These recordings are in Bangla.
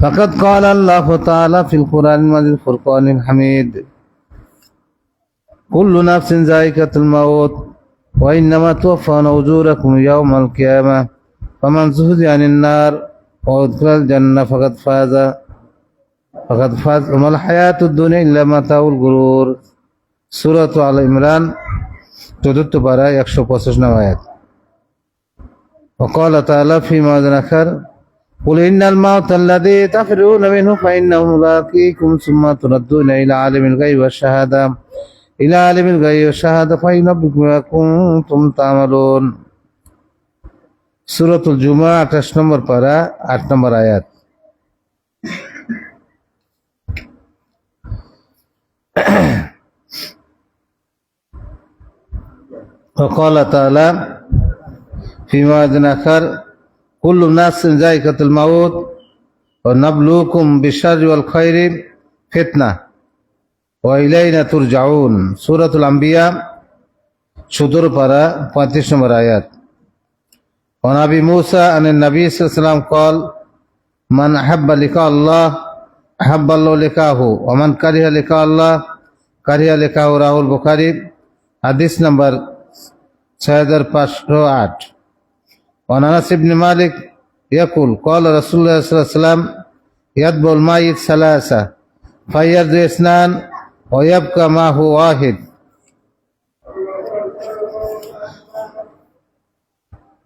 فقد قال الله تعالى في القرآن المجيد الفرقان الحميد كل نفس ذائقة الموت وإنما توفون أجوركم يوم القيامة فمن زهزح عن النار وأدخل الجنة فقد فاز وما الحياة الدنيا إلا متاع الغرور সূরা আল ইমরান ৪র্থ পারা ১২৫ নং আয়াত। وقال تعالى في موضع آخر قل إن الموت الذي تفرون منه فإنه ملاقيكم ثم تردون إلى عالم الغيب والشهادة فينبئكم بما كنتم تعملون সূরাতুল জুমআ ২৮ নম্বর পারা ৮ নম্বর আয়াত। وقال تعالى في موضع آخر كل نفس ذائقة الموت ونبلوكم بالشر والخير فتنة وإلينا ترجعون سورة الأنبياء ১৭ পারা ৩৫ নম্বর আয়াত। ونبي موسى عن النبي صلى الله عليه وسلم قال من أحب لقاء الله أحب الله لقاءه ومن كره لقاء الله كره لقاءه রাহুল البخاري حديث نمبر ৬৫০৮। وعن أنس بن مالك يقول قال رسول الله صلى الله عليه وسلم يتبع الميت ثلاثة فيرجع اثنان ويبقى معه واحد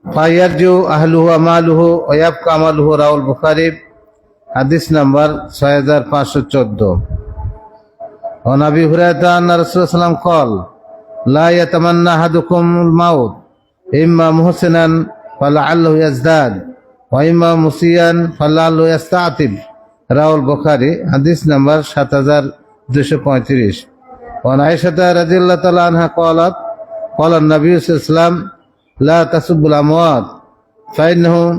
فيرجع أهله وماله ويبقى ماله রাহুল البخاري حديث نمبر ৬৫১৪। وعن أبي هريرة أن رسول الله صلى الله عليه وسلم قال لا يتمنى أحدكم الموت إما محسنا فلعله يزداد وإما مسيئا فلعله يستعتب রাহুল البخاري حديث نمبر ৭২৩৫। وعن عائشة رضي الله تعالى عنها قالت قال النبي صلى الله عليه وسلم لا تسبوا الأموات فإنهم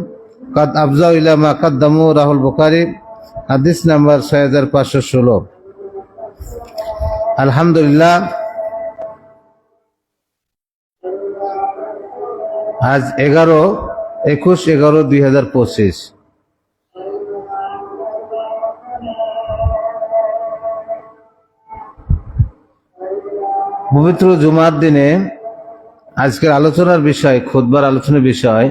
قد أفضوا إلى ما قدموا রাহুল البخاري حديث نمبر ৬৫১৬। আলহামদুলিল্লাহ, আজ ২১/১১/২০২৫ পবিত্র জুমার দিনে আজকের আলোচনার বিষয়, খুতবার আলোচনার বিষয়,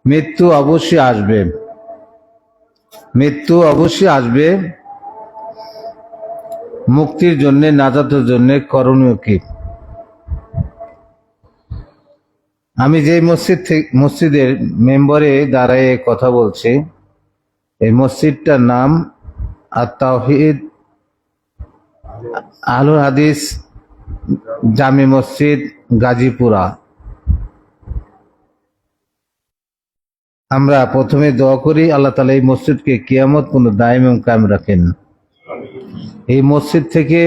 মৃত্যু অবশ্যই আসবে। মৃত্যু অবশ্যই আসবে। মুক্তির জন্য, নাজাতের জন্য করণীয় কি? আমি যে মসজিদের মেম্বারে দাঁড়ায় কথা বলছি, এই মসজিদটার নাম আত-তাওহীদ আহলুল হাদিস জামি মসজিদ গাজীপুরা। আমরা প্রথমে দোয়া করি আল্লাহ তাআলা এই মসজিদকে কিয়ামত পর্যন্ত দায়েম এবং কায়েম রাখেন। এই মসজিদ থেকে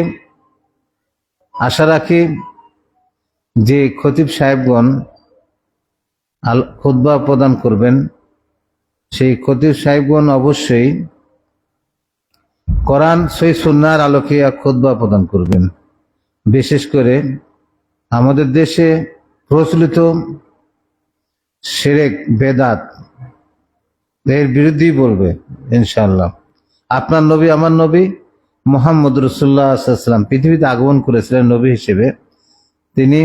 আশা রাখি যে খতিব সাহেবগণ খুতবা প্রদান করবেন, সেই খতিব সাহেবগণ অবশ্যই কোরআন সহিহ সুন্নাহর আলোকে খুতবা প্রদান করবেন। বিশেষ করে আমাদের দেশে প্রচলিত শিরক বেদাত এর বিরুদ্ধেই বলবে ইনশাআল্লাহ। আপনার নবী, আমার নবী মুহাম্মদ রাসূলুল্লাহ সাল্লাল্লাহু আলাইহি ওয়াসাল্লাম পৃথিবীতে আগমন করেছিলেন নবী হিসেবে। তিনি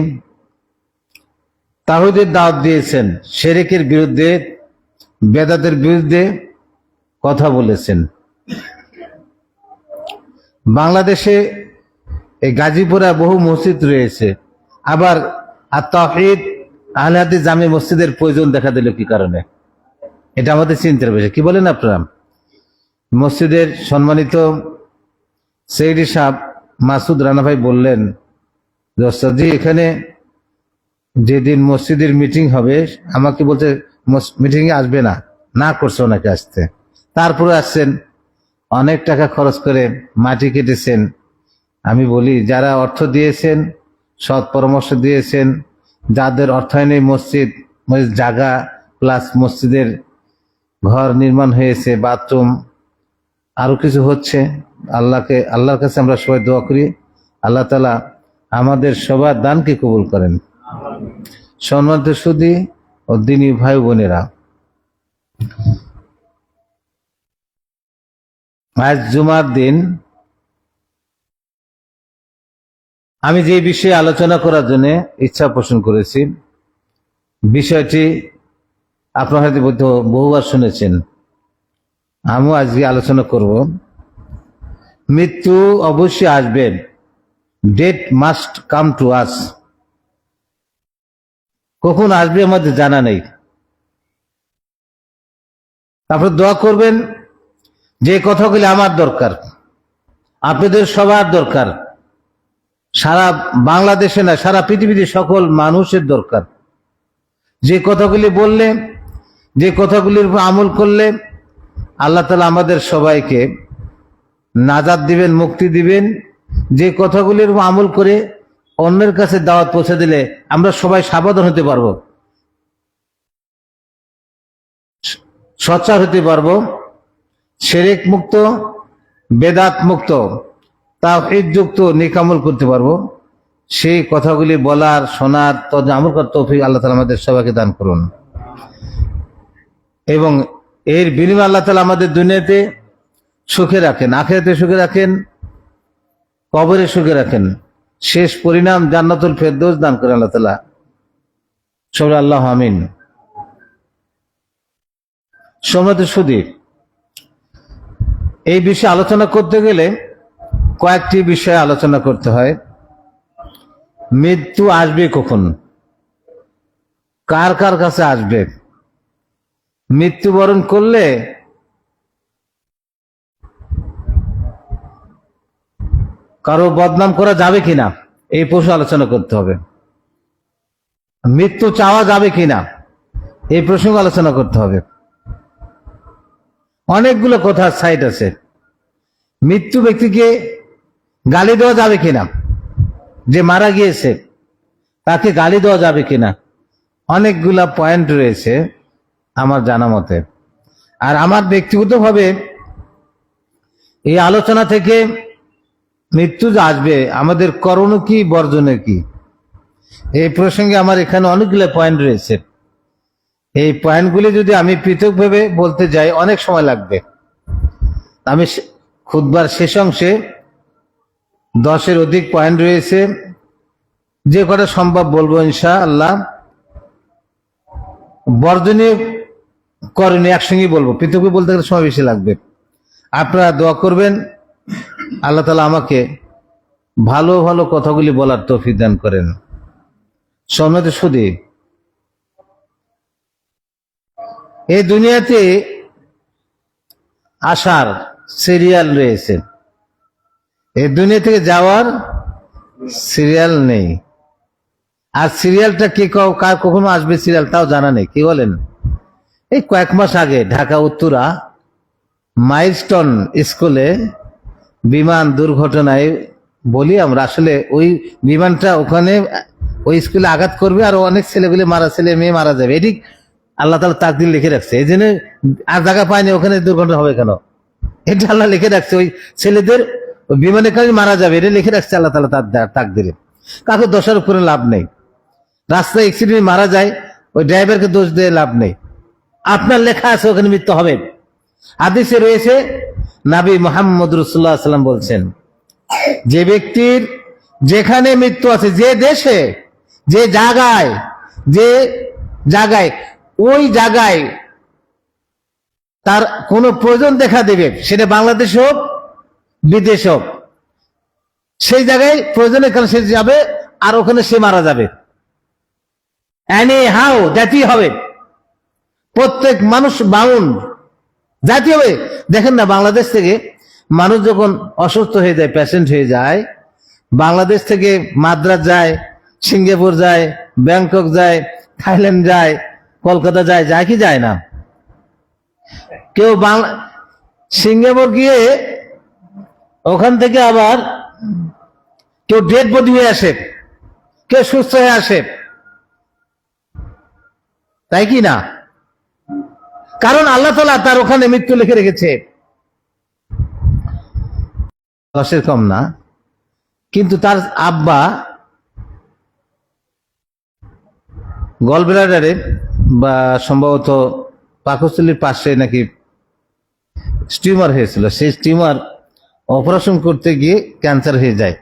তাওহীদের দাওয়াত দিয়েছেন, শিরকের বিরুদ্ধে, বেদাতের বিরুদ্ধে কথা বলেছেন। বাংলাদেশে এই গাজীপুরা বহু মসজিদ রয়েছে, আবার আত-তাওহীদ আহলে হাদিস জামি মসজিদের প্রয়োজন দেখা দিল কি কারণে? এটা আমাদের চিন্তার বিষয়। কি বলেন আপনারা? মসজিদের সম্মানিত সেক্রেটারি সাহেব মাসুদ রানা ভাই বললেন যে ওস্তাদজি, এখানে যেদিন মসজিদের মিটিং হবে আমাকে বলতে মিটিং এ আসবে না, না করছে ওনাকে আসতে। তারপরে আসছেন, অনেক টাকা খরচ করে মাটি কেটেছেন। আমি বলি, যারা অর্থ দিয়েছেন, সৎ পরামর্শ দিয়েছেন, যাদের অর্থায়নে মসজিদ জায়গা প্লাস মসজিদের ঘর নির্মাণ হয়েছে, বাথরুম আরো কিছু হচ্ছে, আল্লাহর কাছে আমরা সবাই দোয়া করি আল্লাহ তাআলা আমাদের সবার দানকে কবুল করেন। সম্মানিত সুধী ও দ্বীনী ভাই বোনেরা, আজ জুমার দিন আমি যে বিষয়ে আলোচনা করার জন্য ইচ্ছা পোষণ করেছি, বিষয়টি আপনারা হয়তো বহুবার শুনেছেন, আমিও আজকে আলোচনা করব। মৃত্যু অবশ্যই আসবে, death must come to us. কখন আসবে আমাদের জানা নেই। তারপর দোয়া করবেন যে কথাগুলি আমার দরকার, আপনাদের সবার দরকার, সারা বাংলাদেশে না সারা পৃথিবীতে সকল মানুষের দরকার। যে কথাগুলি বললে, যে কথাগুলির উপর আমল করলে আল্লাহ তাআলা আমাদের সবাইকে নাজাত দিবেন, মুক্তি দিবেন। যে কথাগুলির উপর আমল করে অন্যের কাছে দাওয়াত পৌঁছে দিলে আমরা সবাই সাবধান হতে পারবো, সচ্চার হতে পারবো, শিরক মুক্ত, বেদাত মুক্ত, তাওহীদ যুক্ত নেকামল করতে পারবো। সেই কথাগুলি বলার, শোনার, আমল করার তৌফিক আল্লাহ তাআলা আমাদের সবাইকে দান করুন। এবং এর বিনিময়ে আল্লাহ তাআলা আমাদের দুনিয়াতে সুখে রাখেন, আখিরাতে সুখে রাখেন, কবরে সুখে রাখেন, শেষ পরিণাম জান্নাতুল ফেরদৌস দান করেন আল্লাহ তাআলা। সবাই আল্লাহ আমিন। সম্মানিত সুধী, এই বিষয়ে আলোচনা করতে গেলে কয়েকটি বিষয়ে আলোচনা করতে হয়। মৃত্যু আসবে কখন, কার কার কাছে আসবে, মৃত্যুবরণ করলে কারো বদনাম করা যাবে কিনা এই প্রশ্ন আলোচনা করতে হবে। মৃত্যু চাওয়া যাবে কিনা এই প্রসঙ্গ আলোচনা করতে হবে। অনেকগুলো কথার সাইড আছে। মৃত্যু ব্যক্তিকে গালি দেওয়া যাবে কিনা, যে মারা গিয়েছে তাকে গালি দেওয়া যাবে কিনা, অনেকগুলা পয়েন্ট রয়েছে আমার জানা মতে। আর আমার ব্যক্তিগতভাবে এই আলোচনা থেকে মৃত্যু যে আসবে আমাদের করণীয় কি, বর্জনের কি, এই প্রসঙ্গে আমার এখানে অনেকগুলো পয়েন্ট রয়েছে। এই পয়েন্টগুলি যদি আমি পৃথকভাবে বলতে যাই অনেক সময় লাগবে। আমি খুতবার শেষ অংশে 10-এর অধিক পয়েন্ট রয়েছে, যে কটা সম্ভব বলবো ইনশাআল্লাহ। বর্জনীয় করণীয় একসঙ্গে বলবো, পৃথকভাবে বলতে গেলে সময় বেশি লাগবে। আপনারা দোয়া করবেন আল্লাহ তাআলা আমাকে ভালো ভালো কথাগুলি বলার তৌফিক দান করেন। সম্মানিত সুধী, এই দুনিয়াতে আসার সিরিয়াল রয়েছে, এই দুনিয়া থেকে যাওয়ার সিরিয়াল নেই। আর সিরিয়ালটা কে কার কখনো আসবে সিরিয়াল তাও জানা নেই। কি বলেন? এই কয়েক মাস আগে ঢাকা উত্তরা মাইলস্টোন স্কুলে বিমান দুর্ঘটনায়, বলি আমরা আসলে ওই বিমানটা ওখানে ওই স্কুলে আঘাত করবে আর অনেক ছেলেগুলি ছেলে মেয়ে মারা যাবে, এটি আল্লাহ তাআলা তাকদীর লিখে রাখছে। এই জন্য আর জায়গা পায়নি, ওখানে দুর্ঘটনা হবে কেন, এটা আল্লাহ লিখে রাখছে। ওই ছেলেদের বিমানের কারণে মারা যাবে, এটা লিখে রাখছে আল্লাহ তাআলা তার তাকদীরে। কাউকে দোষারোপ করে লাভ নেই। রাস্তায় অ্যাক্সিডেন্ট মারা যায়, ওই ড্রাইভারকে দোষ দিয়ে লাভ নেই। আপনার লেখা আছে ওখানে মৃত্যু হবে। হাদিসে রয়েছে, নবী মুহাম্মদ রাসূলুল্লাহ সাল্লাল্লাহু আলাইহি ওয়াসাল্লাম বলছেন, যে ব্যক্তির যেখানে মৃত্যু আছে, যে দেশে, যে জায়গায় ওই জায়গায় তার কোনো প্রয়োজন দেখা দেবে, সেটা বাংলাদেশ হোক বিদেশ হোক, সেই জায়গায় প্রয়োজনের কারণে সে যাবে আর ওখানে সে মারা যাবে। এনি হাউ জাতি হবে, প্রত্যেক মানুষ বাউন্ড জাতি হবে। দেখেন না, বাংলাদেশ থেকে মানুষ যখন অসুস্থ হয়ে যায়, পেশেন্ট হয়ে যায়, বাংলাদেশ থেকে মাদ্রাজ যায়, সিঙ্গাপুর যায়, ব্যাংকক যায়, থাইল্যান্ড যায়, কলকাতা যায়, যায় কি যায় না? কেউ সিঙ্গাপুর গিয়ে ওখান থেকে আবার কেউ ডেড বডি হয়ে আসে, কেউ সুস্থ হয়ে আসে, তাই কি না? কারণ আল্লাহ তাআলা তার ওখানে মৃত্যু লিখে রেখেছে। 10-এর কম না, কিন্তু তার আব্বা গলব্লাডারে বা সম্ভবত পাকস্থলীর পাশে নাকি টিউমার হয়েছিল, সেই টিউমার অপারেশন করতে গিয়ে ক্যান্সার হয়ে যায়।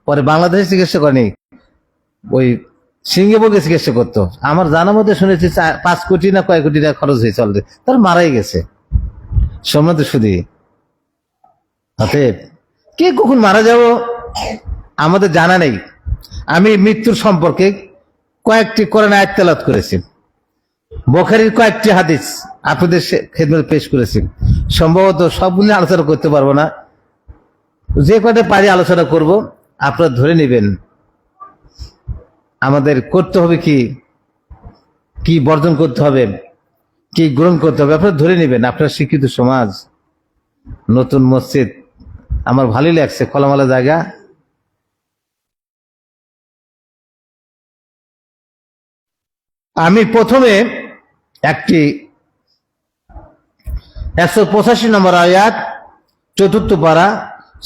পরে বাংলাদেশে চিকিৎসা করেনি, ওই সিঙ্গাপুরে চিকিৎসা করতো। আমার জানা মতে শুনেছি 5 কোটি না কয় কোটি টাকা খরচ হয়েছে অলরেডি, তার মারাই গেছে। সম্মত শুধু অতএব কে কখন মারা যাব আমাদের জানা নেই। আমি মৃত্যুর সম্পর্কে কয়েকটি কোরআন আয়াত তেলাওয়াত করেছি, বুখারীর কয়েকটি হাদিস আপনাদের খেদমতে পেশ করেছি। সম্ভবত সবগুলো আলোচনা করতে পারবো না, যে কয়টা পারি আলোচনা করব। আপনারা ধরে নেবেন আমাদের করতে হবে কি, কি বর্জন করতে হবে, কি গ্রহণ করতে হবে, আপনারা ধরে নেবেন। আপনার শিক্ষিত সমাজ, নতুন মসজিদ, আমার ভালোই লাগছে, খোলামেলা জায়গা। আমি প্রথমে একটি 185 নম্বর আয়াত, 4th পারা,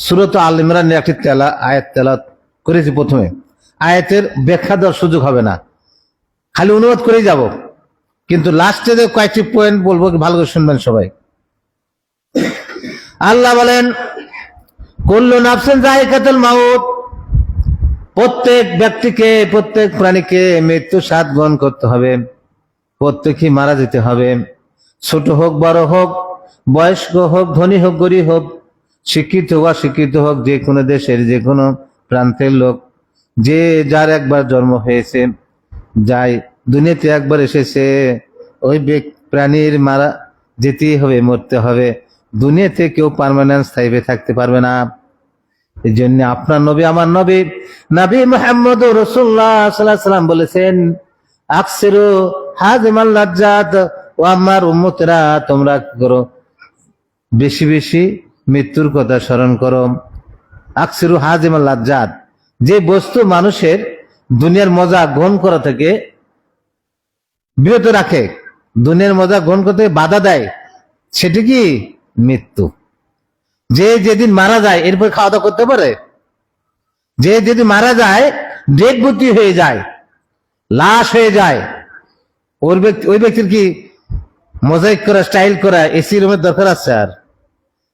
সূরা আল ইমরানের একটি আয়াত তেলাওয়াত করেছি। প্রথমে আয়াতের ব্যাখ্যা দেওয়ার সুযোগ হবে না, খালি অনুবাদ করেই যাব, কিন্তু লাস্টে কয়েকটি পয়েন্ট বলবো, ভালো করে শুনবেন সবাই। আল্লাহ বলেন, কুল্লু নাফসিন যায়িকাতুল মাউত, প্রত্যেক ব্যক্তিকে, প্রত্যেক প্রাণীকে মৃত্যু স্বাদ গ্রহণ করতে হবে, প্রত্যেকই মারা যেতে হবে। ছোট হোক বড় হোক, বয়স্ক হোক ধনী হোক গরিব হোক, শিক্ষিত হোক অশিক্ষিত হোক, যে কোনো দেশের যে কোনো প্রান্তের লোক, যে যার একবার জন্ম হয়েছে, যাই দুনিয়াতে একবার এসেছে, ওই প্রাণীর মারা যেতেই হবে, মরতে হবে। দুনিয়াতে কেউ পার্মানেন্ট স্থায়ী থাকতে পারবে না। এই জন্য আপনার নবী, আমার নবী, নবী মুহাম্মদ রাসূলুল্লাহ সাল্লাল্লাহু আলাইহি ওয়াসাল্লাম বলেছেন, আকসিরু হাযিমাল লাজ্জাত, ও আমার উম্মতরা তোমরা করো, বেশি বেশি মৃত্যুর কথা স্মরণ করো। আকসিরু হাযিমাল লাজ্জাত, যে বস্তু মানুষের দুনিয়ার মজা গ্রহণ করা থেকে বিরত রাখে, দুনিয়ার মজা গ্রহণ করতে বাধা দেয়, সেটি কি? মৃত্যু। যে যেদিন মারা যায় এরপর খাওয়া দাওয়া করতে পারে? যে যেদিন মারা যায়, ডেড বডি হয়ে যায়, লাশ হয়ে যায়, ওই ব্যক্তির কি মোজাইক করা, স্টাইল করা, এসি রুমের দরকার আছে? আর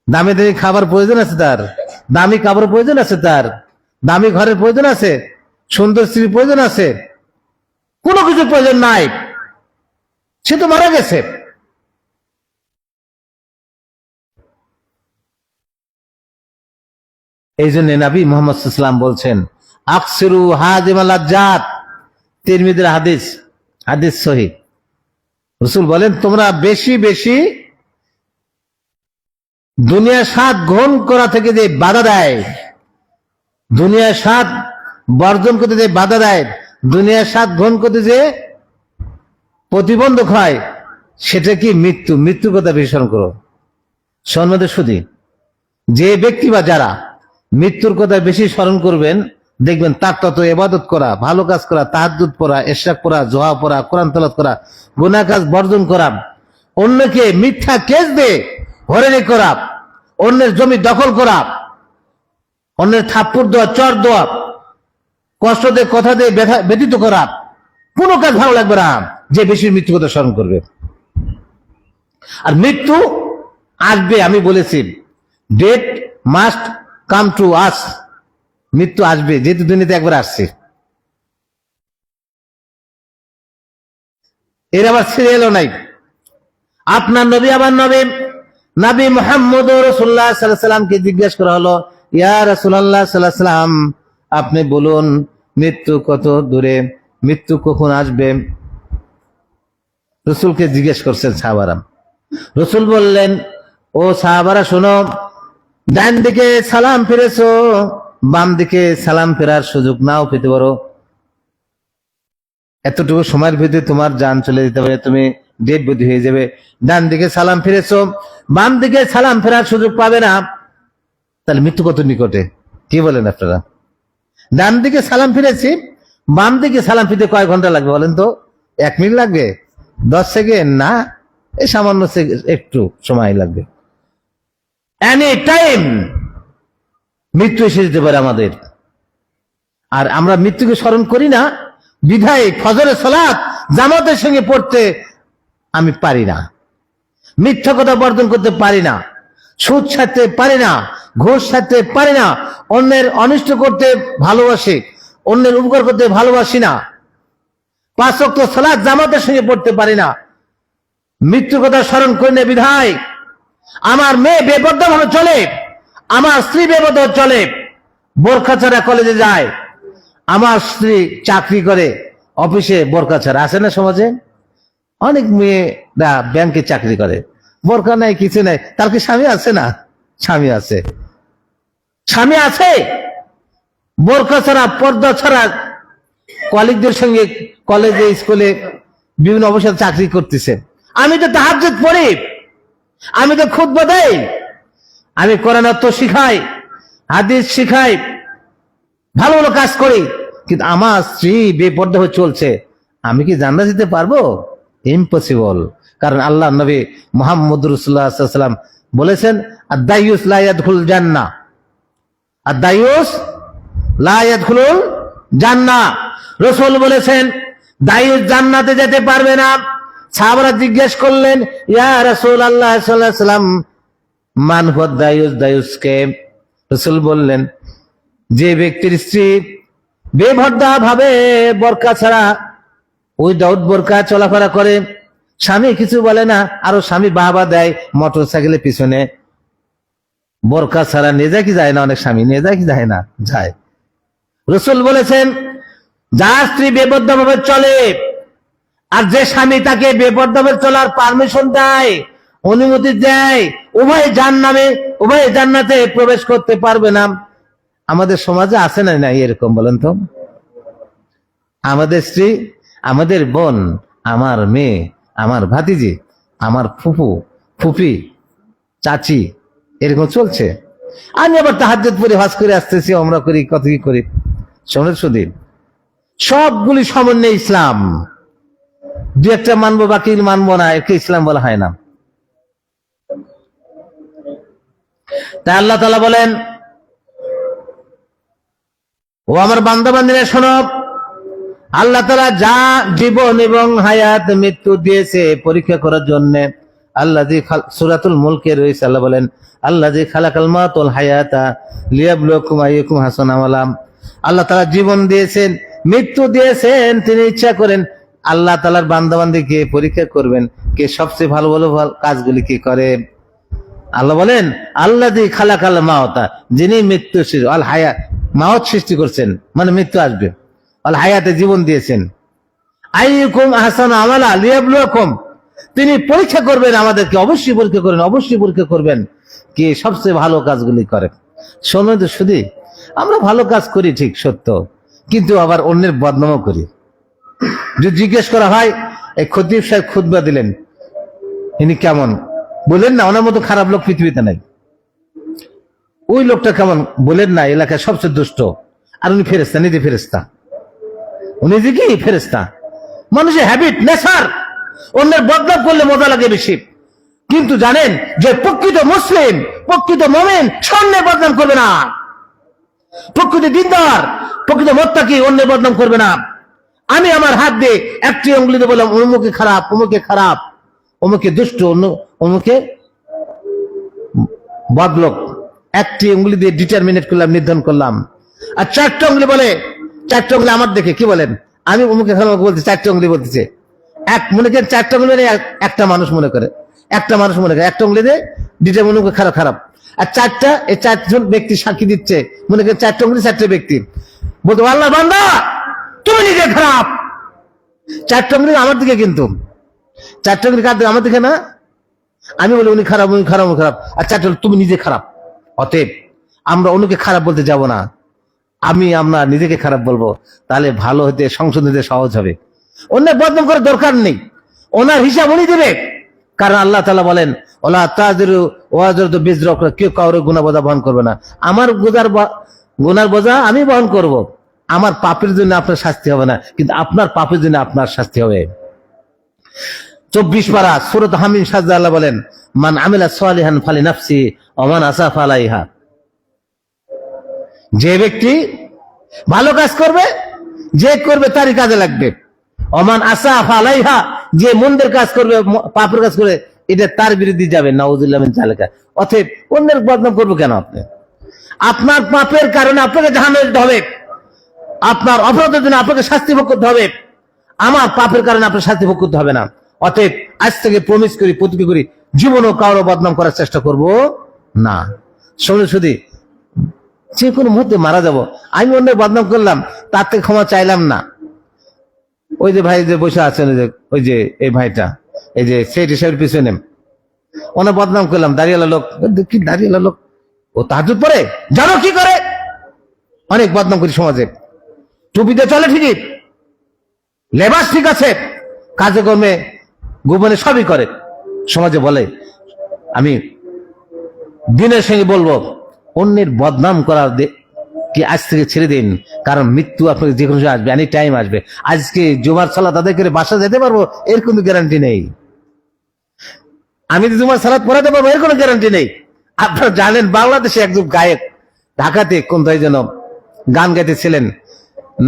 দামি দামি খাবার প্রয়োজন আছে তার? দামি কাপড় প্রয়োজন আছে তার? দামি ঘরের প্রয়োজন আছে? সুন্দর স্ত্রীর প্রয়োজন আছে? কোনো কিছু প্রয়োজন নাই, সে তো মারা গেছে। এই জন্য নবী মুহাম্মদ সাল্লাল্লাহু আলাইহি ওয়াসাল্লাম বলছেন, আকসিরু হাযিমাল লাজ্জাত, তিরমিজির হাদিস, হাদিস সহিহ। রাসূল বলেন, তোমরা বেশি বেশি দুনিয়ার স্বাদ গ্রহণ করা থেকে যে বাধা দেয়, দুনিয়ার স্বাদ বর্জন করতে যে বাধা দেয়, দুনিয়ার স্বাদ গ্রহণ করতে যে প্রতিবন্ধক হয়, সেটা কি? মৃত্যু। মৃত্যুর কথা স্মরণ করো। সম্মানিত সুধী, যে ব্যক্তি বা যারা মৃত্যুর কথা বেশি স্মরণ করবেন, দেখবেন তার তত ইবাদত করা, ভালো কাজ করা, তাহাজ্জুদ পড়া, ইশরাক পড়া, দোয়া পড়া, কোরআন তেলাওয়াত করা, গুনাহ কাজ বর্জন করা, অন্যকে মিথ্যা কেস দিয়ে হয়রানি করা, অন্যের জমি দখল করা, অন্যের থাপ্পড় দেওয়া, চর দেওয়া, কষ্ট দিয়ে কথা দিয়ে ব্যতীত করা, কোনো কাজ ভালো লাগবে না যে বেশি মৃত্যুর কথা স্মরণ করবে। আর মৃত্যু আসবে, আমি বলেছি, death must come to us, মৃত্যু আসবে, যেহেতু দুনিয়াতে একবার আসছে। এর আবার সিরিয়ালও নাই। আপনার নবী, আমার নবী, নবী মুহাম্মদ রাসূলুল্লাহ সাল্লাল্লাহু আলাইহি ওয়াসাল্লামকে জিজ্ঞাসা করা হলো, ইয়া রাসূলুল্লাহ সাল্লাল্লাহু আলাইহি ওয়াসাল্লাম, আপনি বলুন মৃত্যু কত দূরে, মৃত্যু কখন আসবে? রাসূলকে জিজ্ঞেস করছেন সাহাবারা। রাসূল বললেন, ও সাহাবারা শোনো, ডান দিকে সালাম ফিরেছো, বাম দিকে সালাম ফেরার সুযোগ নাও পেতে পারো। এতটুকু সময়ের ভিতরে তোমার জান চলে যেতে পারে, তুমি ডেড বডি হয়ে যাবে। ডান দিকে সালাম ফিরেছো, বাম দিকে সালাম ফেরার সুযোগ পাবে না, তাহলে মৃত্যু কত নিকটে? কি বলেন আপনারা? ডান দিকে সালাম ফিরেছি, বাম দিকে সালাম ফিরতে কয় ঘন্টা লাগবে বলেন তো? 1 মিনিট লাগবে? 10 সেকেন্ড? না, এই সামান্য একটু সময় লাগবে। এনি টাইম মৃত্যু এসে যেতে পারে আমাদের। আর আমরা মৃত্যুকে স্মরণ করি না, বিধায় ফজরের সালাত জামাতের সঙ্গে পড়তে আমি পারি না, মিথ্যা কথা বর্জন করতে পারি না, সুদ ছাড়তে পারি না, ঘুষ ছাড়তে পারি না, অন্যের অনিষ্ট করতে ভালোবাসি, অন্যের উপকার করতে ভালোবাসি না, 5 ওয়াক্ত সালাত জামাতের সঙ্গে পড়তে পারি না, মৃত্যুর কথা স্মরণ করি না বিধায় আমার মেয়ে বেপরদা ভাবে চলে, আমার স্ত্রী বেপরদা চলে, বোরখা ছাড়া কলেজে যায়, আমার স্ত্রী চাকরি করে অফিসে বোরখা ছাড়া। আছে না সমাজে? অনেক মেয়েরা ব্যাংকে চাকরি করে, বোরখা নাই, কিছু নাই। তার কি স্বামী আছে? না, স্বামী আছে, স্বামী আছে। বোরখা ছাড়া, পর্দা ছাড়া কলিগদের সঙ্গে কলেজে স্কুলে বিভিন্ন অবস্থায় চাকরি করতেছে। আমি তো তাহাজ্জুদ পড়ি, আমি তো খুতবা দেই, আমি কোরআন শিখাই, হাদিস শিখাই, ভালো ভালো কাজ করি, কিন্তু আমার স্ত্রী বেপর্দা হয়ে চলছে, আমি কি জান্নাত যেতে পারবো? ইম্পসিবল। কারণ আল্লাহ নবী মুহাম্মদ রাসূলুল্লাহ সাল্লাল্লাহু আলাইহি ওয়াসাল্লাম বলেছেন, আদ-দায়ুস লা ইয়াদখুল জান্নাহ, আদ-দায়ুস লা ইয়াদখুলুল জান্নাহ। রাসূল বলেছেন দায়ুস জান্নাতে যেতে পারবে না। সাহাবারা জিজ্ঞেস করলেন, ইয়া রাসূলুল্লাহ সাল্লাল্লাহু আলাইহি ওয়াসাল্লাম, মান হুয়া দায়ুস? দায়ুস কে? রাসূল বললেন, যে ব্যক্তির স্ত্রী বেপরদা ভাবে বোরকা ছাড়া উইদাউট বোরকা চলাফেরা করে, স্বামী কিছু বলে না, আরো স্বামী বাহবা দেয় মোটর সাইকেলের পিছনে, বোরকা ছাড়া নিয়ে যায় কি যায় না? অনেক স্বামী নিয়ে যায় কি যায় না? যায়। রাসূল বলেছেন, যার স্ত্রী বেপরদা ভাবে চলে আর যে স্বামী তাকে বেপরদা ভাবে চলার পারমিশন দেয়, অনুমতি দেয়, উভয় জান্নাতে প্রবেশ করতে পারবে না। আমাদের সমাজে আছে না নাই এরকম? বলেন তো। আমাদের স্ত্রী, আমাদের বোন, আমার মেয়ে, আমার ভাতিজি, আমার ফুফু, ফুফি, চাচি, এরকম চলছে। আমি আবার তাহাজ্জুদ পড়ে হজ করে আসতেছি, আমরা করি, কত কি করি। শুধু সবগুলি সমন্বয়ে ইসলাম। দু একটা মানবো, বাকি মানবো না, একে ইসলাম বলা হয় না। তাই আল্লাহ তাআলা বলেন, ও আমার বান্দা বান্দিরা শোনো, আল্লাহ তাআলা যা জীবন এবং হায়াত মৃত্যু দিয়েছে পরীক্ষা করার জন্য। আল্লাযী সূরাতুল মুলকে রয়েছে, আল্লাহ বলেন, আল্লাযী খালাকাল মাউতা ওয়াল হায়াতা লিয়াবলুয়াকুম আইয়ুকুম আহসানু আমালা। আল্লাহ তাআলা জীবন দিয়েছেন, মৃত্যু দিয়েছেন, তিনি ইচ্ছা করেন আল্লাহ তাআলার বান্দা বান্দিকে পরীক্ষা করবেন কে সবচেয়ে ভালো ভালো কাজগুলি কি করে। আল্লাহ বলেন, আল্লাযী খালাকাল মাউতা, যিনি মৃত্যু আল হায়াত, মাউত সৃষ্টি করছেন, মানে মৃত্যু আসবে, আল হায়াতে জীবন দিয়েছেন, আইয়ুকুম আহসানু আমালা লিয়াবলুয়াকুম, তিনি পরীক্ষা করবেন আমাদেরকে, অবশ্যই পরীক্ষা করবেন, অবশ্যই পরীক্ষা করবেন কে সবচেয়ে ভালো কাজগুলি করে। শোনো তো শুধু, আমরা ভালো কাজ করি ঠিক সত্য, কিন্তু আবার অন্যের বদনামও করি। যদি জিজ্ঞেস করা হয়, এই খতিব সাহেব খুতবা দিলেন, ইনি কেমন? বলেন না, ওনার মতো খারাপ লোক পৃথিবীতে নাই। ওই লোকটা কেমন? বলেন না, এলাকায় সবচেয়ে দুষ্ট, আর উনি ফেরেশতা, নিজে ফেরেশতা, উনি যে কি ফেরেশতা। মানুষের হ্যাবিট, নেশার, অন্যের বদনাম করলে মজা লাগে বেশি। কিন্তু জানেন যে প্রকৃত মুসলিম, প্রকৃত মুমিন অন্যের বদনাম করবে না। প্রকৃত দিনদার, প্রকৃত মুত্তাকি অন্যের বদনাম করবে না। আমি আমার হাত দিয়ে একটি আঙ্গুলিতে বললাম অমুকে খারাপ, অমুকে খারাপ, অমুকে দুষ্ট, অমুকে বদলোক, একটি আঙ্গুলি দিয়ে ডিটারমিনেট করলাম, নির্ধারণ করলাম। আর 4টা আঙ্গুলি বলে, 4টা আঙ্গুলি আমার দেখে কি বলেন, আমি অমুকে খারাপ বলতে 4টা আঙ্গুলি বলতেছে। এক মনে করেন 4টা আঙ্গুলি একটা মানুষ মনে করে, একটা মানুষ মনে করে, একটা আঙ্গুলি দিয়ে ডিটারমিনেট করে খারাপ খারাপ। আর 4টা, এই 4জন ব্যক্তি সাক্ষী দিচ্ছে, মনে করেন 4টা আঙ্গুলি 4টা ব্যক্তি বলতো, আল্লাহ বান্দা তুমি নিজে খারাপ। 4টা আঙ্গুলি আমার দিকে, কিন্তু 4টা আঙ্গুলি কার দিকে? আমার দিকে না। আমি বলি উনি খারাপ, উনি খারাপ, উনি খারাপ, আর 4টা তুমি নিজে খারাপ। অতএব আমরা অন্যকে খারাপ বলতে যাব না, আমরা নিজেকে খারাপ বলবো, তাহলে ভালো হতে, সংশোধন হতে সহজ হবে। অন্যের বদনাম করার দরকার নেই, ওনার হিসাব উনি দেবে। কারণ আল্লাহ তাআলা বলেন, ওয়ালা তাযিরু ওয়াজিরাতু বিজরা উখরা, কেউ কারো গুনাহ বোঝা বহন করবে না। আমার গুনার বোঝা আমি বহন করব, আমার পাপের জন্য আপনার শাস্তি হবে না, কিন্তু আপনার পাপের জন্য আপনার শাস্তি হবে। 24 পারা সূরা হামিম সাজদা, আল্লাহ বলেন, মান আমিলা সালিহান ফালিনাফসি ওয়া মান আসা ফালাইহা। যে ব্যক্তি ভালো কাজ করবে, যে করবে তারই কাজে লাগবে। ওমান আসা ফালাইহা, যে মন্দের কাজ করবে, পাপের কাজ করে, এটা তার বিরুদ্ধে যাবে, নাউজুবিল্লাহ মিন যালিকা। অতএব অন্যের বদনাম করবো কেন আপনি? আপনার পাপের কারণে আপনাকে জাহান্নামে যেতে হবে, আপনার অপরাধের জন্য আপনাকে শাস্তি ভোগ করতে হবে, আমার পাপের কারণে আপনার শাস্তি ভোগ করতে হবে না। অতএব আজ থেকে প্রমিস করি, প্রতিজ্ঞা করি, জীবনও কারো বদনাম করার চেষ্টা করব না। শুনে শুধু যে কোনো মুহূর্তে মারা যাব, আমি অন্যের বদনাম করলাম, তার থেকে ক্ষমা চাইলাম না। ওই যে ভাই যে বসে আছেন, ওই যে এই ভাইটা, এই যে সেট হিসাবের পিছনে অনেক বদনাম করলাম, দাঁড়িয়েলা লোক, কি দাঁড়িয়েলা লোক, ও তাহাজ্জুদ পড়ে, জানো কি করে, অনেক বদনাম করি সমাজে। টুপিতে চলে ঠিকই, লেবাস ঠিক আছে, কাজে কর্মে গোপনে সবই করে, সমাজে বলে। আমি দিনের সঙ্গে বলবো, অন্যের বদনাম করার কি আজ থেকে ছেড়ে দিন, কারণ মৃত্যু আপনাকে যে কোনো সময় আসবে, এনি টাইম আসবে। আজকে জুমার সালাত আদায় করে বাসা যেতে পারবো এর কোনো গ্যারান্টি নেই, আমি জুমার সালাত পড়াতে পারবো এর কোনো গ্যারান্টি নেই। আপনারা জানেন বাংলাদেশে একজন গায়ক ঢাকাতে কোন যেন গান গাইতেছিলেন,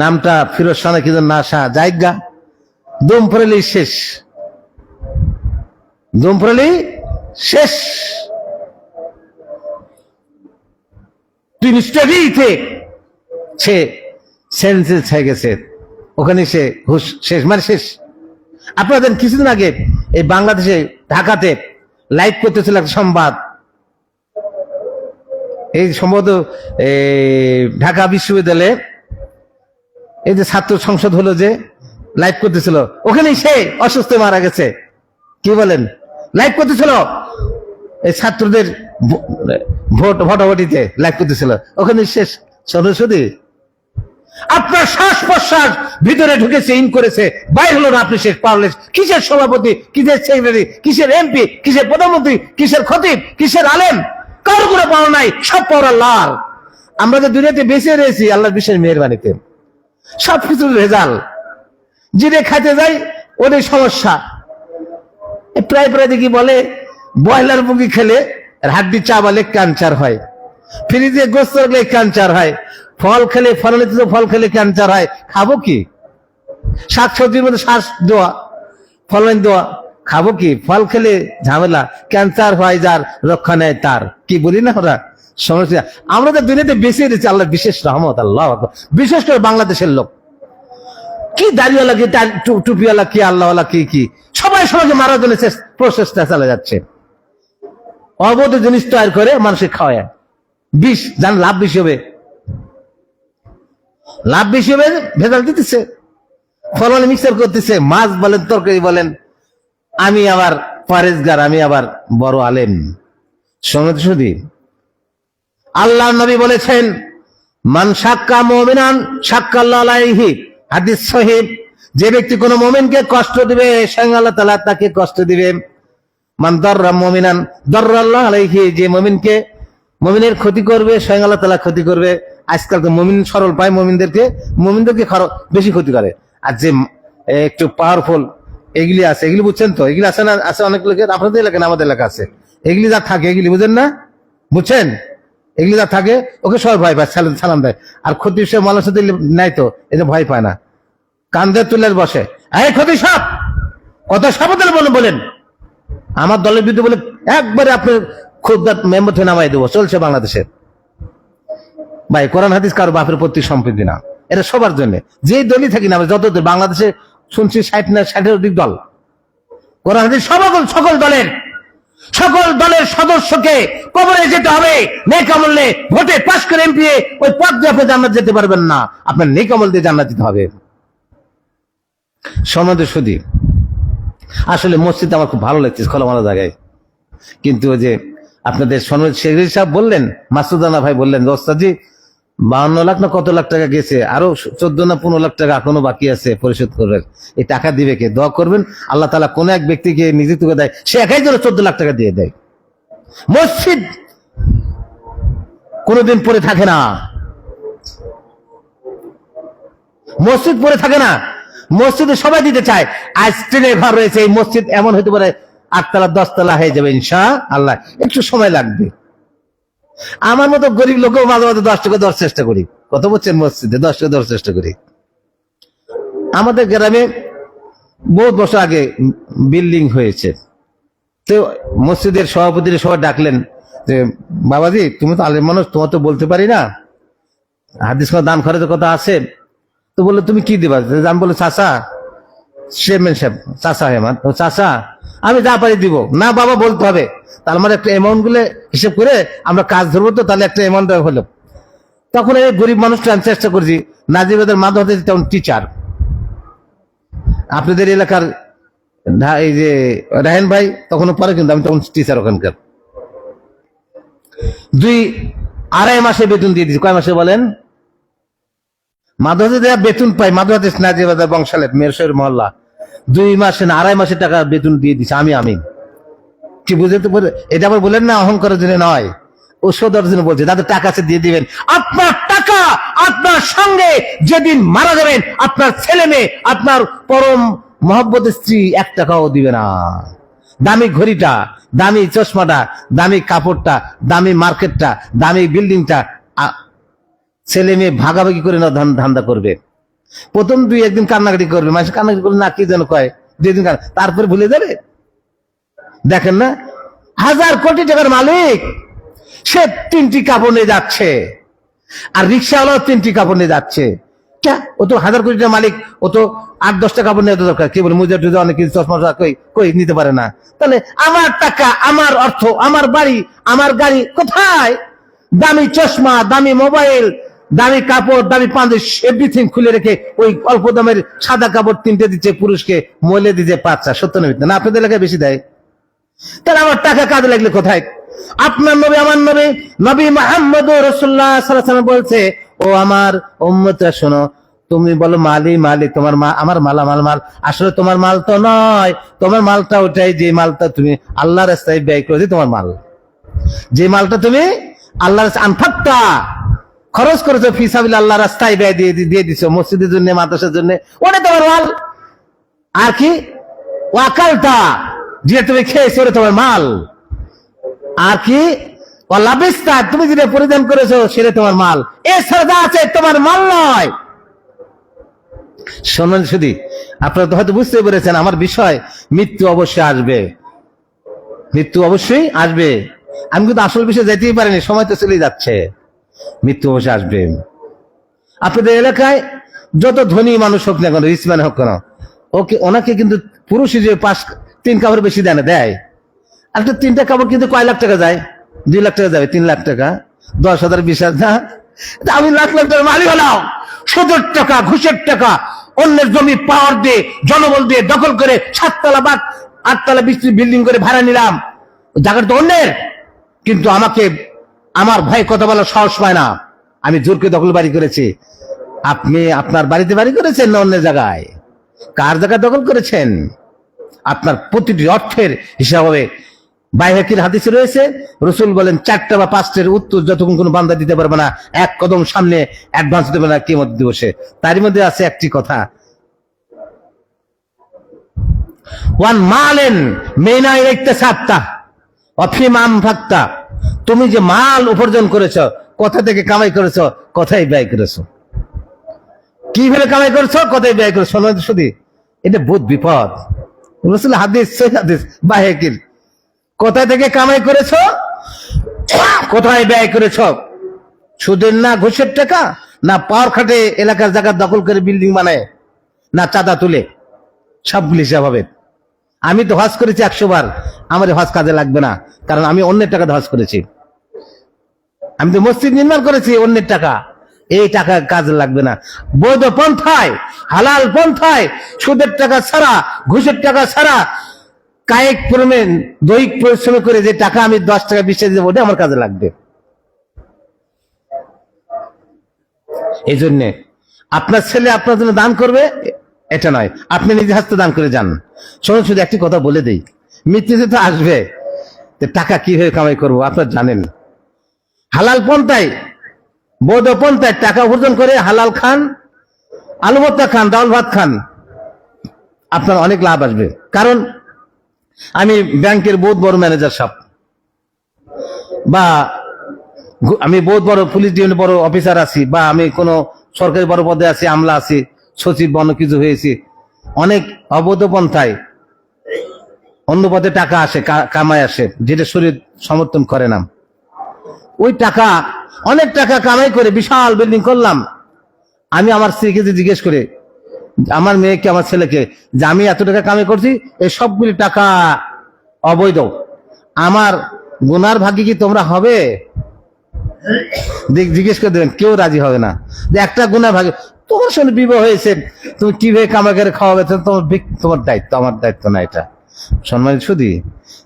নামটা ফিরোজ শাহ কি যেন, না শাহ, জায়গা দম ফেরালি শেষ, দম ফেরালি শেষ, তিনি স্টাডিতে সে সেন্সেস হয়ে গেছে, ওখানে সে হুশ শেষ, মানে শেষ। আপনাদের কিছুদিন আগে এই বাংলাদেশে ঢাকাতে লাইভ করতেছিল একটা সংবাদ, এই সম্ভবত ঢাকা বিশ্ববিদ্যালয়ে এই যে ছাত্র সংসদ হলো, যে লাইভ করতেছিল, ওখানে সে অসুস্থ মারা গেছে। কি বলেন? লাইভ করতেছিল এই ছাত্রদের ভোটাভুটিতে লাইভ করতেছিল, ওখানে শেষ। সরস্বতী, আপনার শ্বাস প্রশ্বাস ভিতরে ঢুকেছে, ইন করেছে, বাইরে হলো না, আপনি শেষ পারলেন। কিসের সভাপতি, কিসের সেক্রেটারি, কিসের এমপি, কিসের প্রধানমন্ত্রী, কিসের খতিব, কিসের আলেম, কারো কোনো পাওয়া নাই, সব পাওয়ার আল্লাহর। আমরা যে দুনিয়াতে বেঁচে রয়েছি আল্লাহর বিশেষ মেহেরবানিতে, সবকিছুর রেজাল্ট। যেটা খাইতে যাই ওদের সমস্যা। প্রায় প্রায় দেখি বলে ব্রয়লার মুরগি খেলে হাড্ডি চাবালে ক্যান্সার হয়, ফ্রিজে গোস্ত রাখলে ক্যান্সার হয়, ফল খেলে, ফল খেলে ক্যান্সার হয়। খাবো কি? শাকসবজির মধ্যে শ্বাস দেওয়া, ফলন দেওয়া, খাবো কি? ফল খেলে ঝামেলা, ক্যান্সার হয় যার, রক্ষা নেয় তার। কি বলি না ওরা সমস্যা। আমরা তো দুনিয়াতে বেঁচে রয়েছি আল্লাহর বিশেষ রহমত। আল্লাহ, বিশেষ করে বাংলাদেশের লোক, কি দাড়িওয়ালা, কি টুপিওয়ালা, কি আল্লাহওয়ালা, কি কি সবাই সমাজে মারার জন্য প্রচেষ্টা চালা যাচ্ছে। অবৈধ জিনিস তৈরি করে মানুষের খাওয়ায়, বিষ, যান লাভ বেশি হবে, লাভ বেশি হবে, ভেজাল দিতেছে, ফলন মিক্সার করতেছে, মাছ বলেন, তরকারি বলেন। আমি আবার পরেজগার, আমি আবার বড় আলেম। শুধু আল্লাহ নবী বলেছেন, মান সাক্কা মুমিনান সাক্কাল্লাহু আলাইহি, হাদিস সহিহ। যে ব্যক্তি কোন মুমিনকে কষ্ট দিবে, স্বয়ং আল্লাহ তাআলা তাকে কষ্ট দিবে। মান দাররা মুমিনান দাররাল্লাহু আলাইহি, যে মুমিনকে, মুমিনের ক্ষতি করবে, স্বয়ং আল্লাহ তাআলা ক্ষতি করবে। আজকাল তো মুমিন সরল পায়, মুমিনদেরকে বেশি ক্ষতি করে। আর যে একটু পাওয়ারফুল এগুলি আছে, এগুলি বুঝছেন তো, এগুলি আছে না, আছে অনেক লোকের, আপনাদের এলাকা না আমাদের এলাকা আছে, এগুলি যা থাকে, এগুলি বুঝেন না, বুঝছেন, এগুলি যা থাকে ওকে সবাই ভয় পায়, সালাম দেয়। আর ক্ষতি সে মানুষ নাই তো, এই যে ভয় পায় না, কান্দে তুলে বসে, এই ক্ষতি সাপ, কত সাবধানে বলেন, আমার দলের বিরুদ্ধে বলে একবারে আপনার খুব মেম্বার থেকে নামাই দেবো। চলছে বাংলাদেশে ভাই, কোরআন হাদিস কারো বাপের প্রতি সম্পত্তি না, এটা সবার জন্য, যে দলই থাকি না, যত বাংলাদেশে শুনছি 60-60 অধিক দল, কোরআন হাদিস সকল দলের সদস্যকে কবরে যেতে হবে নেক আমল নিয়ে। ভোটে পাশ করে এমপি ওই পদ দিয়ে আপনি জান্নাত যেতে পারবেন না, আপনার নেক আমল দিয়ে জান্নাত যেতে হবে। সমাজে শুধু আসলে মসজিদ আমার খুব ভালো লাগছে, খোলামেলা জায়গায়, কিন্তু ওই যে আপনাদের সনদ শেখরি সাহেব বললেন, মাসুদানা ভাই বললেন, ওস্তাদজি 52 লাখ না কত লাখ টাকা গেছে, আরো 14 না 15 লাখ টাকা এখনো বাকি আছে পরিশোধ করবেন। এই টাকা দিবে কে? দোয়া করবেন আল্লাহ তাআলা কোন এক ব্যক্তিকে নিযুক্ত করে দেয়, সে একাই যেন 14 লাখ টাকা দিয়ে দেয়। মসজিদ কোনোদিন পড়ে থাকে না, মসজিদ পড়ে থাকে না, মসজিদে সবাই দিতে চায়। আজ ট্রেনে ঘর রয়েছে, এই মসজিদ এমন হতে পারে 8 তলা 10 তলা হয়ে যাবে ইনশাআল্লাহ, একটু সময় লাগবে। আমার মতো গরিব লোক মাঝে মাঝে 10 টাকা দেওয়ার চেষ্টা করি, কত বলছেন মসজিদে 10 টাকা দেওয়ার চেষ্টা করি। আমাদের গ্রামে বহুত বছর আগে বিল্ডিং হয়েছে, তো মসজিদের সভাপতির সবাই ডাকলেন যে বাবাজি তুমি তো আলেম মানুষ, তোমার তো বলতে পারি না, হাদিস দান খরচের কথা আছে। তো বললো তুমি কি দিবা? আমি বললো চাচা, চেয়ারম্যান সাহেব চাচা হেমান, ও চাচা আমি যা পারি দিব না বাবা, বলতে হবে। তার মানে একটা অ্যামাউন্ট গুলো হিসেব করে আমরা কাজ ধরবো, তো তাহলে একটা অ্যামাউন্ট হলো। তখন এই গরিব মানুষটা আমি চেষ্টা করছি, নাজিবাদের মাধ্যমে তেমন টিচার, আপনাদের এলাকার এই যে রাহেন ভাই তখন পরে, কিন্তু আমি তখন টিচার ওখানকার। 2-2.5 মাসে বেতন দিয়ে দিচ্ছি। কয় মাসে বলেন? মাদ্রাসা দেওয়া বেতন পাই, মাদ্রাসা নাজিবাদের বংশালের মেরসের মহল্লা 2 মাসে না 2.5 মাসের টাকা বেতন দিয়ে দিচ্ছে আমি কি বুঝতে পারে? এটা আবার বলেন না অহংকারের জন্য নয়, ওষুধের জন্য বলছে, যাদের টাকা আছে দিয়ে দিবেন। আপনার টাকা আপনার সঙ্গে যেদিন মারা যাবেন, আপনার ছেলে মেয়ে, আপনার পরম মহব্বতের স্ত্রী 1 টাকাও দিবে না। দামি ঘড়িটা, দামি চশমাটা, দামি কাপড়টা, দামি মার্কেটটা, দামি বিল্ডিংটা ছেলে মেয়ে ভাগাভাগি করে না ধান্দা করবে। প্রথম 2-1 দিন কান্নাকাটি করবে, মাসে কান্নাকাটি করবে না, কি যেন কয় 2 দিন, তারপরে ভুলে যাবে। দেখেন না, 1000 কোটি টাকার মালিক, সে 3টি কাপড় নিয়ে যাচ্ছে, আর রিক্সাওয়ালাও 3টি কাপড় নিয়ে যাচ্ছে। ও তো 1000 কোটি টাকার মালিক, ও তো 8-10টা কাপড় নিয়ে দরকার। কি বলে মুজা টুজা অনেক কিছু চশমা কই নিতে পারে না। তাহলে আমার টাকা, আমার অর্থ, আমার বাড়ি, আমার গাড়ি কোথায়? দামি চশমা, দামি মোবাইল, দামি কাপড়, দামি পাঞ্জাবি, এভরিথিং খুলে রেখে ওই অল্প দামের সাদা কাপড় 3টে দিচ্ছে পুরুষকে, মহিলা দিচ্ছে 5টা। সত্য না? আপনাদের এলাকায় বেশি দেয়। তাহলে আমার টাকা কাজে লাগলে কোথায়? আপনার নবী, আমার নবী, নবী মুহাম্মদ রাসূলুল্লাহ সাল্লাল্লাহু আলাইহি ওয়াসাল্লাম বলছে, ও আমার উম্মতরা শোনো, তুমি বলো মালি তোমার আমার মাল, আসলে তোমার মাল তো নয়। তোমার মালটা ওটাই যে মালটা তুমি আল্লাহর রাস্তায় ব্যয় করেছো, তোমার মাল। যে মালটা তুমি আল্লাহর আনফাক্তা খরচ করেছো, ফি সাবিলিল্লাহ, আল্লাহর রাস্তায় ব্যয় দিয়ে দিছো, মসজিদের জন্য, মাদ্রাসার জন্য, ওটা তোমার মাল। আর কি ওয়াকালতা, যে তুমি খেয়েছো, ওটা তোমার মাল। আর কি লাবিস্তা, তুমি যেটা পরিধান করেছো সেটা তোমার মাল। এছাড়া যা আছে তোমার মাল নয়। শোনেন শুধু, আপনারা তো হয়তো বুঝতে পেরেছেন আমার বিষয়, মৃত্যু অবশ্যই আসবে, মৃত্যু অবশ্যই আসবে। আমি কিন্তু আসল বিষয়ে যেতেই পারিনি, সময় তো চলে যাচ্ছে। মৃত্যু অবশ্যই আসবে। আপনাদের এলাকায় যত ধনী মানুষ হোক না কেন, রিচম্যান হোক কেন, ওনাকে কিন্তু পুরুষ হিসেবে 3 কাপড় বেশি দেয়। একটা 3টা কাপড় কিন্তু কয় লাখ টাকা যায়? 2 লাখ টাকা যাবে, 3 লাখ টাকা, 10,000, 20,000। আমি লাখ টাকার মালিক হলাম, সুদের টাকা, ঘুষের টাকা, অন্যের জমি পাওয়ার দিয়ে, জনবল দিয়ে দখল করে 7তলা বা 8তলা বিল্ডিং করে ভাড়া নিলাম, জায়গাটা তো অন্যের। কিন্তু আমাকে আমার ভাই কথা বলার সাহস পায় না, আমি জোরকে দখল বাড়ি করেছি। আপনি আপনার বাড়িতে বাড়ি করেছেন না অন্য জায়গায়? কার জায়গা দখল করেছেন? আপনার প্রতিটি অর্থের হিসাব হবে। বাইহাকির হাদিসে রয়েছে, রাসূল বলেন 4টা বা 5টার উত্তর যতক্ষণ কোনো বান্দা দিতে পারবে না, 1 কদম সামনে অ্যাডভান্স দেবে না কিয়ামত দিবসে। তারই মধ্যে আছে একটি কথা, ওয়ান মালেন মিনা ইকতাসাবতা ওয়া ফিমা আনফাকতা, তুমি যে মাল উপার্জন করেছো, কোথা থেকে কামাই করেছো, কোথায় ব্যয় করেছো, কিভাবে কামাই করেছো, কোথায় ব্যয় করেছো। শোনো শুধু, এটা বহুত বিপদ। রাসূল হাদিস, সহিহ হাদিস বাইহাকির, কোথায় থেকে কামাই করেছো, কোথায় ব্যয় করেছো। সুদের না ঘুষের টাকা, না পাওয়ার খাটে এলাকার জায়গা দখল করে বিল্ডিং বানায়, না চাঁদা তুলে, সবগুলি হিসাব হবে। আমি তো হজ করেছি 100 বার, আমার হজ কাজে লাগবে না, কারণ আমি অন্যের টাকা হজ করেছি। আমি তো মসজিদ নির্মাণ করেছি অন্যের টাকা, এই টাকা কাজে লাগবে না। বৈধ পন্থায়, হালাল পন্থায়, সুদের টাকা ছাড়া, ঘুষের টাকা ছাড়া, কায়িক দৈহিক পরিশ্রম করে যে টাকা আমি 10 টাকা 20 টাকা দেবো, ওটা আমার কাজে লাগবে। এই জন্য আপনার ছেলে আপনার জন্য দান করবে এটা নয়, আপনি নিজে হাতে দান করে যান। শোনো শুধু একটি কথা বলে দেই, মৃত্যুতে তো আসবে, টাকা কিভাবে কামাই করবো আপনার জানেন। হালাল পন্থায়, বৈধ পন্থায় টাকা উপার্জন করে হালাল খান, আলু ভর্তা খান, ডাল ভাত খান, আপনার অনেক লাভ আসবে। কারণ আমি ব্যাংকের বহুত বড় ম্যানেজার সাহেব, বা আমি বহুত বড় পুলিশ ডিভিশনের বড় অফিসার আছি, বা আমি কোন সরকারি বড় পদে আছি, আমলা আছি, সচিব, বন্য কিছু হয়েছি, অনেক অবৈধ পন্থায় অন্য পথে টাকা আসে, কামাই আসে, যেটা শরীর সমর্থন করে না। ওই টাকা, অনেক টাকা কামাই করে বিশাল বিল্ডিং করলাম। আমি আমার স্ত্রীকে যে জিজ্ঞেস করে, আমার মেয়েকে, আমার ছেলেকে, যে আমি এত টাকা কামাই করছি, এই সবগুলি টাকা অবৈধ, আমার গুনার ভাগ্যে কি তোমরা হবে? জিজ্ঞেস করে দেবেন, কেউ রাজি হবে না। যে একটা গুনার ভাগ্যে, তোমার সঙ্গে বিবাহ হয়েছে, তুমি কিভাবে কামাই করে খাওয়াবে, তোমার দায়িত্ব, আমার দায়িত্ব না এটা। সম্মানিত শুধু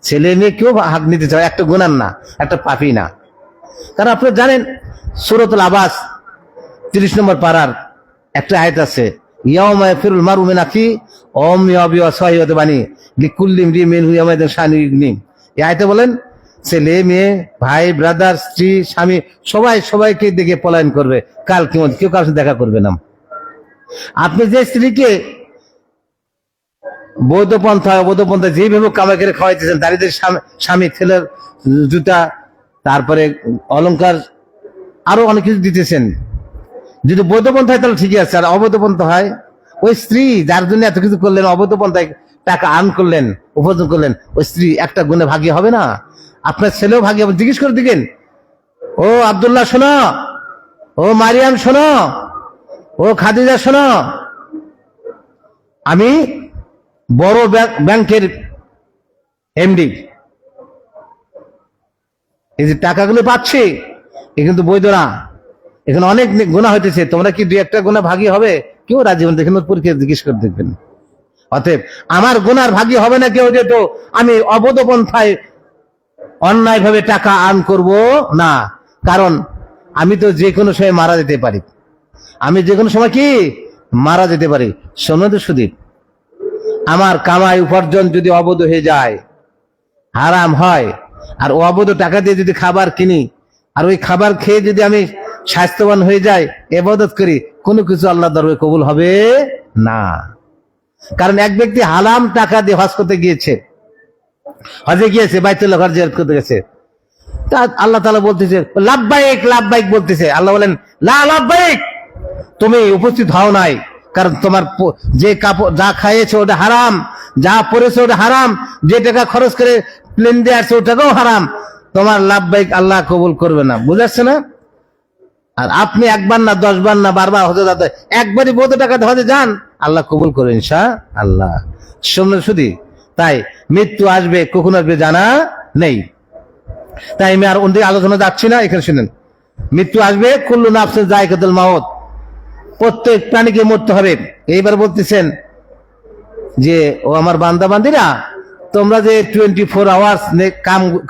ছেলে মেয়ে কেউ হাক নিতে চায়, একটা গুনার না, একটা পাপি না। কারণ আপনারা জানেন সূরাতুল আবাস 30 নম্বর পারার একটা আয়াত আছে, ইয়াউমা ইয়াফিরুল মারউ মিন আখি ওয়া উম্মিহি ওয়া সাহিবাতি বানি লিকুল্লি ইমরিইন মিনহুম ইয়াওমাইযিন শানিন ইগনি। এই আয়াতে বলেন ছেলে মেয়ে, ভাই, ব্রাদার, স্ত্রী, স্বামী, সবাইকে দেখে পলায়ন করবে কাল কিয়ামত, কেউ কারোর সাথে দেখা করবে না। আপনি যে স্ত্রীকে বৈধ পন্থায় অবৈধ পন্থায় যেভাবে কামাই করে খাওয়াইতেছেন, দারিদ্রের স্বামী, ছেলের জুতা, তারপরে অলংকার, আরো অনেক কিছু দিতেছেন, যদি বৈধ পন্থায় তাহলে ঠিকই আছে। আর অবৈধ পন্থা হয়, ওই স্ত্রী যার জন্য এত কিছু করলেন, অবৈধ পন্থায় টাকা আর্ন করলেন, উপার্জন করলেন, ওই স্ত্রী একটা গুণে ভাগী হবে না? আপনার ছেলেও ভাগী হবে। জিজ্ঞেস করে দিকেন, ও আব্দুল্লাহ শোনো, ও মারিয়াম শোনো, ও খাদিজা শোনো, আমি বড় ব্যাংকের এমডি, এই যে টাকাগুলো পাচ্ছি এ কিন্তু বৈধ না, এখানে অনেক গুনাহ হইতেছে, তোমরা কি 2-1টা গুনাহ ভাগী হবে? কেউ রাজি হবে না। দেখেন পরীক্ষা জিজ্ঞেস করে দেখবেন। অতএব আমার গুনার ভাগী হবে না কেউ, যেত আমি অবৈধ পন্থায় অন্যায় ভাবে টাকা আর্ন করব না। কারণ আমি তো যে কোনো সময় মারা যেতে পারি, আমি যে কোনো সময় কি মারা যেতে পারি। শোনো তো সুদীপ, আমার কামাই উপার্জন যদি অবৈধ হয়ে যায়, হারাম হয়, আর অবৈধ টাকা দিয়ে যদি খাবার কিনি, আর ওই খাবার খেয়ে যদি আমি স্বাস্থ্যবান হয়ে যাই, ইবাদত করি, কোনো কিছু আল্লাহর দরবারে কবুল হবে না। কারণ এক ব্যক্তি হারাম টাকা দিয়ে হজ করতে গিয়েছে, হজে গিয়েছে, বাইতুল্লাহ ঘর জিয়ারত করতে গেছে, তা আল্লাহ তাআলা বলতেছে লাব্বাইক লাব্বাইক বলতেছে, আল্লাহ বলেন লা লাব্বাইক, তুমি উপস্থিত হও নাই, কারণ তোমার যে কাপড় যা খাইয়েছে ওটা হারাম, যা পরেছে ওটা হারাম, যে টাকা খরচ করে প্লেন দিয়ে আসছে ওটাও হারাম, তোমার লাব্বাইক আল্লাহ কবুল করবে না। বুঝাচ্ছে না? আর আপনি একবার না 10 বার না বারবার হজে যাতে, একবারই বৈধ টাকা হজে যান, আল্লাহ কবুল করে ইনশাআল্লাহ। শুনলেন শুধু? তাই মৃত্যু আসবে, কখন আসবে জানা নেই। তাই আমি আর অন্যদিকে আলোচনা যাচ্ছি না, এখানে শুনেন, মৃত্যু আসবে, কুল্লু নাফসিন যায়কাতুল মাউত, প্রত্যেক প্রাণীকে মরতে হবে। এইবার বলতেছেন যে ও আমার বান্দা বান্দিরা, তোমরা যে 24 আওয়ার্স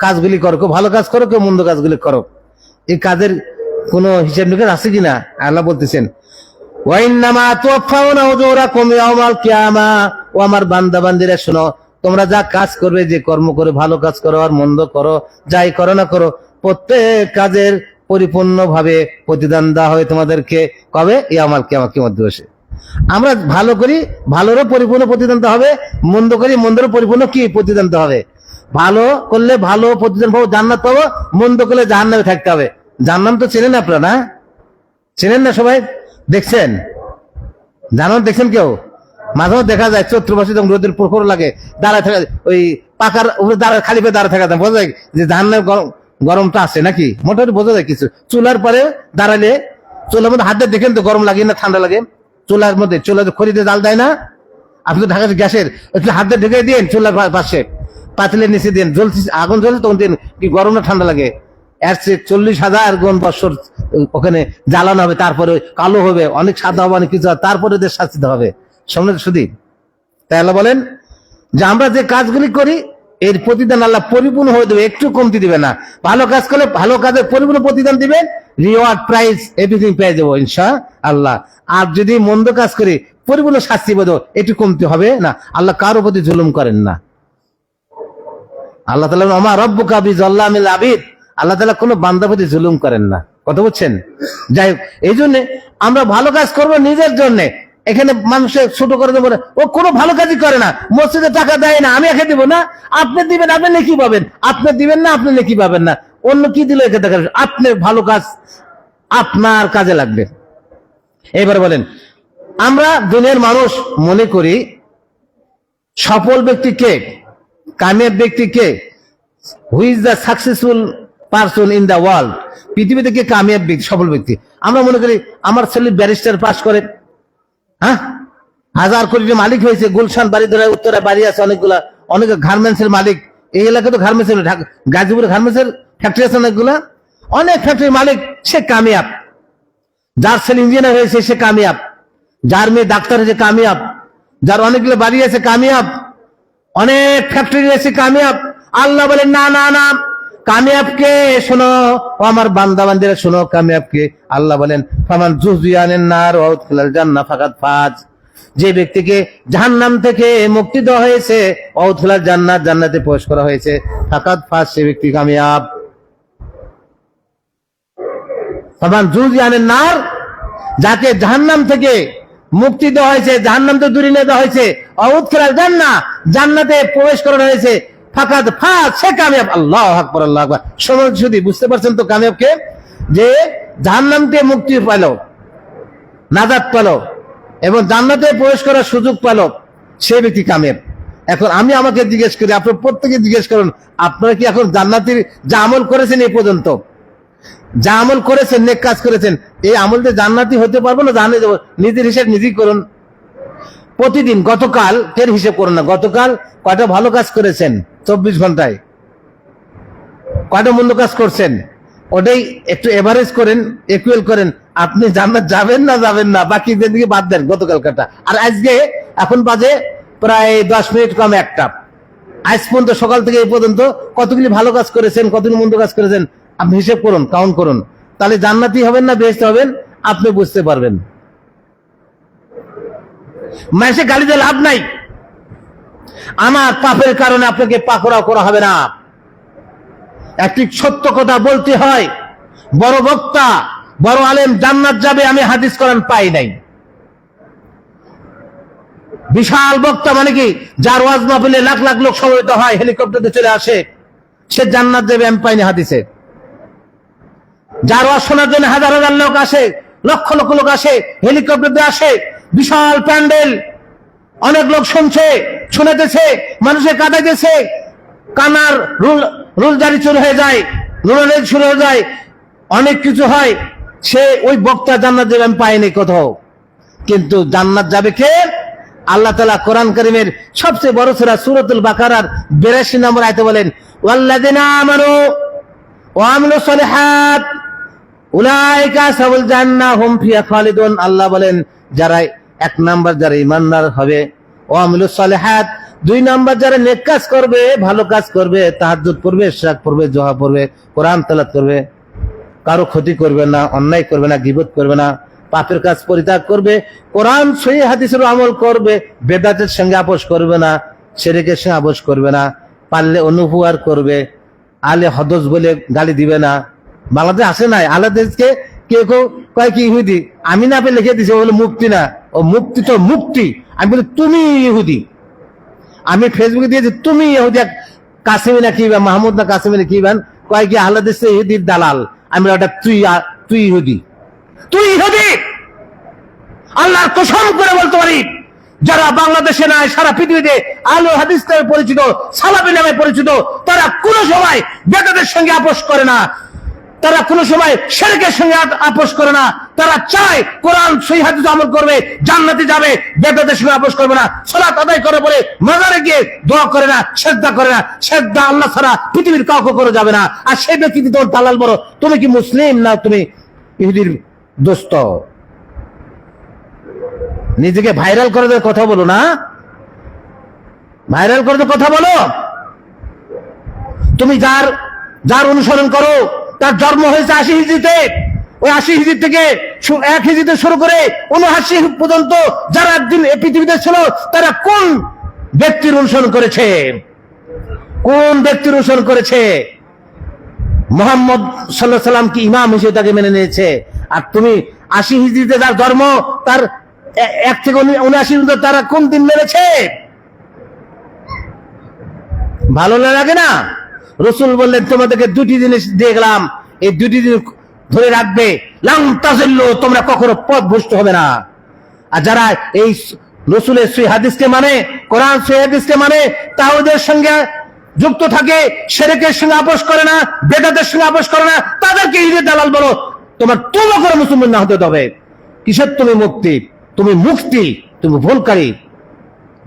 কাজগুলি করো, কেউ ভালো কাজ করো, কেউ মন্দ কাজগুলি করো, এই কাজের কোন হিসাব নিকাশ আছে কিনা? আল্লাহ বলতেছেন ওয়াইন্নামা তুওয়াফাউনা উজুরাকুম ইয়াওমাল কিয়ামা, ও আমার বান্দা বান্দিরা শোনো, তোমরা যা কাজ করবে, যে কর্ম করে, ভালো কাজ করো আর মন্দ করো, যাই করো না করো, প্রত্যেক কাজের পরিপূর্ণভাবে প্রতিদান দেওয়া হবে তোমাদেরকে। কবে? ইয়াওমাল কিয়ামা, কিয়ামত দিবসে। আমরা ভালো করি, ভালোরও পরিপূর্ণ প্রতিদান দেওয়া হবে, মন্দ করি, মন্দেরও পরিপূর্ণ কি প্রতিদান দেওয়া হবে। ভালো করলে ভালো প্রতিদান পাবো, জান্নাত পাবো, মন্দ করলে জাহান্নামে থাকতে হবে। জাহান্নাম তো চেনেন আপনারা না? চেনেন না সবাই? দেখছেন? জানান দেখছেন কেউ? মাঝেও দেখা যায় চৈত্র মাসে যখন রোদের প্রখর লাগে, দাঁড়ায় থাকা, ওই পাকার উপরে দাঁড়ায়, খালি পেয়ে দাঁড়ায় থাকা যায়, বোঝা যায় যে জাহান্নামে গরমটা আছে নাকি, মোটামুটি বোঝা যায় কিছু। চুলার পরে দাঁড়ালে, চুলার মধ্যে হাত দিয়ে দেখেন তো গরম লাগে না ঠান্ডা লাগে? চুলার মধ্যে, চুলা খড়িতে জাল দেয় না, আপনি তো ঢাকা গ্যাসের, একটু হাত দিয়ে ঢেকে দিন চুলার পাশে, পাতিলের নিচে দিন, জ্বলছে, আগুন জ্বলছে, তখন দিন, কি গরম না ঠান্ডা লাগে? এর চেয়ে 40,000 গুণ বছর ওখানে জ্বালানো হবে, তারপরে কালো হবে, অনেক সাদা হবে, অনেক কিছু, তারপরে ওদের শাস্তি দেওয়া হবে। সামনে শুধু তাই আল্লাহ বলেন যে আমরা যে কাজগুলি করি এর প্রতিদান আল্লাহ পরিপূর্ণ হয়ে দেবে, একটু কমতি দিবে না। ভালো কাজ করলে ভালো কাজের পরিপূর্ণ প্রতিদান দিবেন, রিওয়ার্ড, প্রাইজ, এভরিথিং পেয়ে যাবো ইনশাআল্লাহ। আর যদি মন্দ কাজ করি, পরিপূর্ণ শাস্তি বোধ, একটু কমতি হবে না। আল্লাহ কারো প্রতি জুলুম করেন না। আল্লাহ তাআলা ওমা রাব্বুকা বিযাল্লামিল আবিদ, আল্লাহ তাআলা কোনো বান্দার প্রতি জুলুম করেন না। কথা বুঝছেন? যাই হোক, এই জন্য আমরা ভালো কাজ করবো নিজের জন্য। এখানে মানুষের ছোট করে দেবো, ও কোনো ভালো কাজই করে না, মসজিদে টাকা দেয় না, আমি একে দিব না, আপনি দিবেন, আপনি নেকি পাবেন, আপনি দিবেন না, আপনি নেকি পাবেন না, অন্য কি দিলে একে দেখা, আপনার ভালো কাজ আপনার কাজে লাগবে। এবার বলেন, আমরা দুনিয়ার মানুষ মনে করি সফল ব্যক্তি কে? কামিয়াব ব্যক্তি কে? Who is the successful person in the world? পৃথিবীতে কে কামিয়াব ব্যক্তি, সফল ব্যক্তি? আমরা মনে করি আমার ছেলে ব্যারিস্টার পাস করে, হ্যাঁ, 1000 কোটির মালিক হয়েছে, গুলশান বাড়ি ধরে উত্তরে বাড়ি আছে অনেকগুলা, অনেক গার্মেন্টসের মালিক, এই এলাকায় তো গার্মেন্টসের, গাজীপুরে গার্মেন্টসের ফ্যাক্টরি আছে অনেকগুলা, অনেক ফ্যাক্টরির মালিক, সে কামিয়াব। যার ছেলে ইঞ্জিনিয়ার হয়েছে সে কামিয়াব, যার মেয়ে ডাক্তার হয়েছে কামিয়াব, যার অনেকগুলো বাড়ি আছে কামিয়াব, অনেক ফ্যাক্টরি রয়েছে কামিয়াব। আল্লাহ বলেন না না না, কামিয়াবকে শোনো, ও আমার বান্দা বান্দিরা শোনো কামিয়াবকে। আল্লাহ বলেন ফামান জুজিয়ানিন নার ওয়া উদখিলাল জান্নাহ ফাকাদ ফাজ। যে ব্যক্তিকে জাহান্নাম থেকে মুক্তি দেওয়া হয়েছে, ওয়া উদখিলাল জান্নাহ, জান্নাতে প্রবেশ করা হয়েছে, ফাকাদ ফাজ, সে ব্যক্তি কামিয়াব। ফামান জুজিয়ানিন নার, যাকে জাহান্নাম থেকে মুক্তি দেওয়া হয়েছে, জাহান্নাম থেকে দূরে নিয়ে দেওয়া হয়েছে, ওয়া উদখিলাল জান্নাহ, জান্নাতে প্রবেশ করানো হয়েছে, ফাকাদ ফাজ, সে কামিয়াব। আল্লাহু আকবার, আল্লাহু আকবার। সমাজ যদি বুঝতে পারছেন তো কামিয়াবকে, যে জাহান্নাম থেকে মুক্তি পেল, নাজাত পেল এবং জান্নাতে প্রবেশ করার সুযোগ পেল, সে ব্যক্তি কামিয়াব। এখন আমি আমাকে জিজ্ঞেস করি, আপনার প্রত্যেকে জিজ্ঞেস করুন, আপনারা কি এখন জান্নাতের যা আমল করেছেন এই পর্যন্ত, যা আমল করেছেন, নেক কাজ করেছেন, এই আমল দিয়ে জান্নাতি হতে পারবো না জাহান্নামে যাব? নিজের হিসাব নিজেই করুন। প্রতিদিন গতকাল এর হিসেব করুন না, গতকাল কয়টা ভালো কাজ করেছেন 24 ঘন্টায়, কয়টা মন্দ কাজ করছেন, ওটাই একটু এভারেজ করেন, ইকুয়াল করেন, আপনি জান্নাত যাবেন না যাবেন না, বাকি দিকে বাদ দেন গতকাল কাটা। আর আজকে এখন বাজে প্রায় 10 মিনিট কম একটা, আজ পর্যন্ত সকাল থেকে এই পর্যন্ত কতগুলি ভালো কাজ করেছেন, কতগুলি মন্দ কাজ করেছেন, আপনি হিসেব করুন, কাউন্ট করুন, তাহলে জান্নাতি হবেন না বেহেশতে হবেন আপনি বুঝতে পারবেন। মাসে গালি দিয়ে লাভ নাই, আমার পাপের কারণে আপনাকে পাকড়াও করা হবে না। একটি সত্য কথা বলতে হয়, বড় বক্তা, বড় আলেম জান্নাত যাবে আমি হাদিস কোরআন পাই নাই। বিশাল বক্তা মানে কি, যার ওয়াজ মাহফিলে লাখ লাখ লোক সমবেত হয়, হেলিকপ্টারে চলে আসে, সে জান্নাত যাবে আমি পাইনি হাদিসে। যার ওয়াজ শোনার জন্য হাজার হাজার লোক আসে, লক্ষ লক্ষ লোক আসে, হেলিকপ্টারে আসে, বিশাল প্যান্ডেল, অনেক লোক শুনছে, শুনেতেছে, মানুষের কাঁদাইতেছে, কানার রুল জারি শুরু হয়ে যায়, রুল শুরু হয়ে যায়, অনেক কিছু হয়, সে ওই বক্তা জান্নাত যাবে আমি পাইনি কোথাও। কিন্তু জান্নাত যাবে কে? আল্লাহ তাআলা কোরআন কারীমের সবচেয়ে বড় সূরা সূরাতুল বাকারার 82 নম্বর আয়াতে বলেন, ওয়াল্লাযিনা আমানু ওয়া আমিলুস সালিহাত উলাইকা আসহাবুল জান্নাহ হুম ফিহা খালিদুন। আল্লাহ বলেন যারা 1 নাম্বার যারা ঈমানদার হবে, ওয়া আমিলুস সালিহাত 2 নাম্বার যারা নেক কাজ করবে, ভালো কাজ করবে, তাহাজ্জুদ পড়বে, ইশরাক পড়বে, দোয়া পড়বে, কোরআন তেলাওয়াত করবে, কারো ক্ষতি করবে না, অন্যায় করবে না, গীবত করবে না, পাপের কাজ পরিত্যাগ করবে, কোরআন সহিহ হাদিসের আমল করবে, বেদাতের সঙ্গে আপোষ করবে না, শিরকের সঙ্গে আপোষ করবে না, পারলে অনুপকার করবে, আলে হদস বলে গালি দিবে না। বাংলাদেশ আসে নাই, আলাদেশকে কেউ কেউ কয় কি ইহুদি, আমি না পেয়ে লিখে দিছি, বলে মুক্তি না, ও মুক্তি তো মুক্তি, আমি বলি তুমি ইহুদি, আমি ফেসবুকে দিয়েছি তুমি ইহুদি, কাসিমি না কি মাহমুদ না কাসিমি না কি বান, কয় কি আলাদেশ ইহুদির দালাল, আমি ওটা তুই ইহুদি, তুই ইহুদি। আল্লাহর কসম করে বলতে পারি, যারা বাংলাদেশে নাই সারা পৃথিবীতে আলো হাদিস নামে পরিচিত, সালাফি নামে পরিচিত, তারা কোনো সময় বেদাতের সঙ্গে আপোষ করে না, তারা কোনো সময় শিরকের সঙ্গে আপোষ করে না, তারা চায় কোরআন সহিহ হাদিস আমল করবে, জান্নাতে যাবে, বেদাতের সঙ্গে আপোষ করবে না, সালাত আদায় করে বলে মাজারে গিয়ে দোয়া করে না, সিজদা করে না, সিজদা আল্লাহ ছাড়া পৃথিবীর কাউকে করে যাবে না। আর সেই ব্যক্তি তোর দালাল বড়, তুমি কি মুসলিম না তুমি ইহুদির দোস্ত? নিজেকে ভাইরাল করে দেওয়ার কথা বলো না, ভাইরাল করে দেওয়ার কথা বলো। তুমি যার অনুসরণ করো, তার জন্ম হয়েছে 80 হিজরিতে, ওই 80 হিজরি থেকে 1 হিজরিতে শুরু করে 79 পর্যন্ত যারা একদিন এই পৃথিবীতে ছিল, তারা কোন ব্যক্তির অনুসরণ করেছে? কোন ব্যক্তির অনুসরণ করেছে? মুহাম্মদ সাল্লাল্লাহু আলাইহি সাল্লাম কি ইমাম হিসেবে তাকে মেনে নিয়েছে। আর তুমি 80 হিজরিতে যার জন্ম, তার 1 থেকে 79 পর্যন্ত তারা কোন দিন মেনেছে? ভালো লাগে না? রাসূল বললেন তোমাদেরকে 2টি জিনিস দিয়ে গেলাম, এই 2টি জিনিস ধরে রাখবে, লাম তাযিল্লু, তোমরা কখনো পথভ্রষ্ট হবে না। আর যারা এই রাসূলের সহিহ হাদিসকে মানে, কোরআন সহিহ হাদিসকে মানে, তাওহীদের সঙ্গে যুক্ত থাকে, শিরকের সঙ্গে আপোষ করে না, বেদাতের সঙ্গে আপোষ করে না, তাদেরকে ঈদের দালাল বলো। তোমার তওবা করে মুসলমান না হতে হবে। কিসের তুমি মুক্তি? তুমি মুক্তি, তুমি ভুলকারী।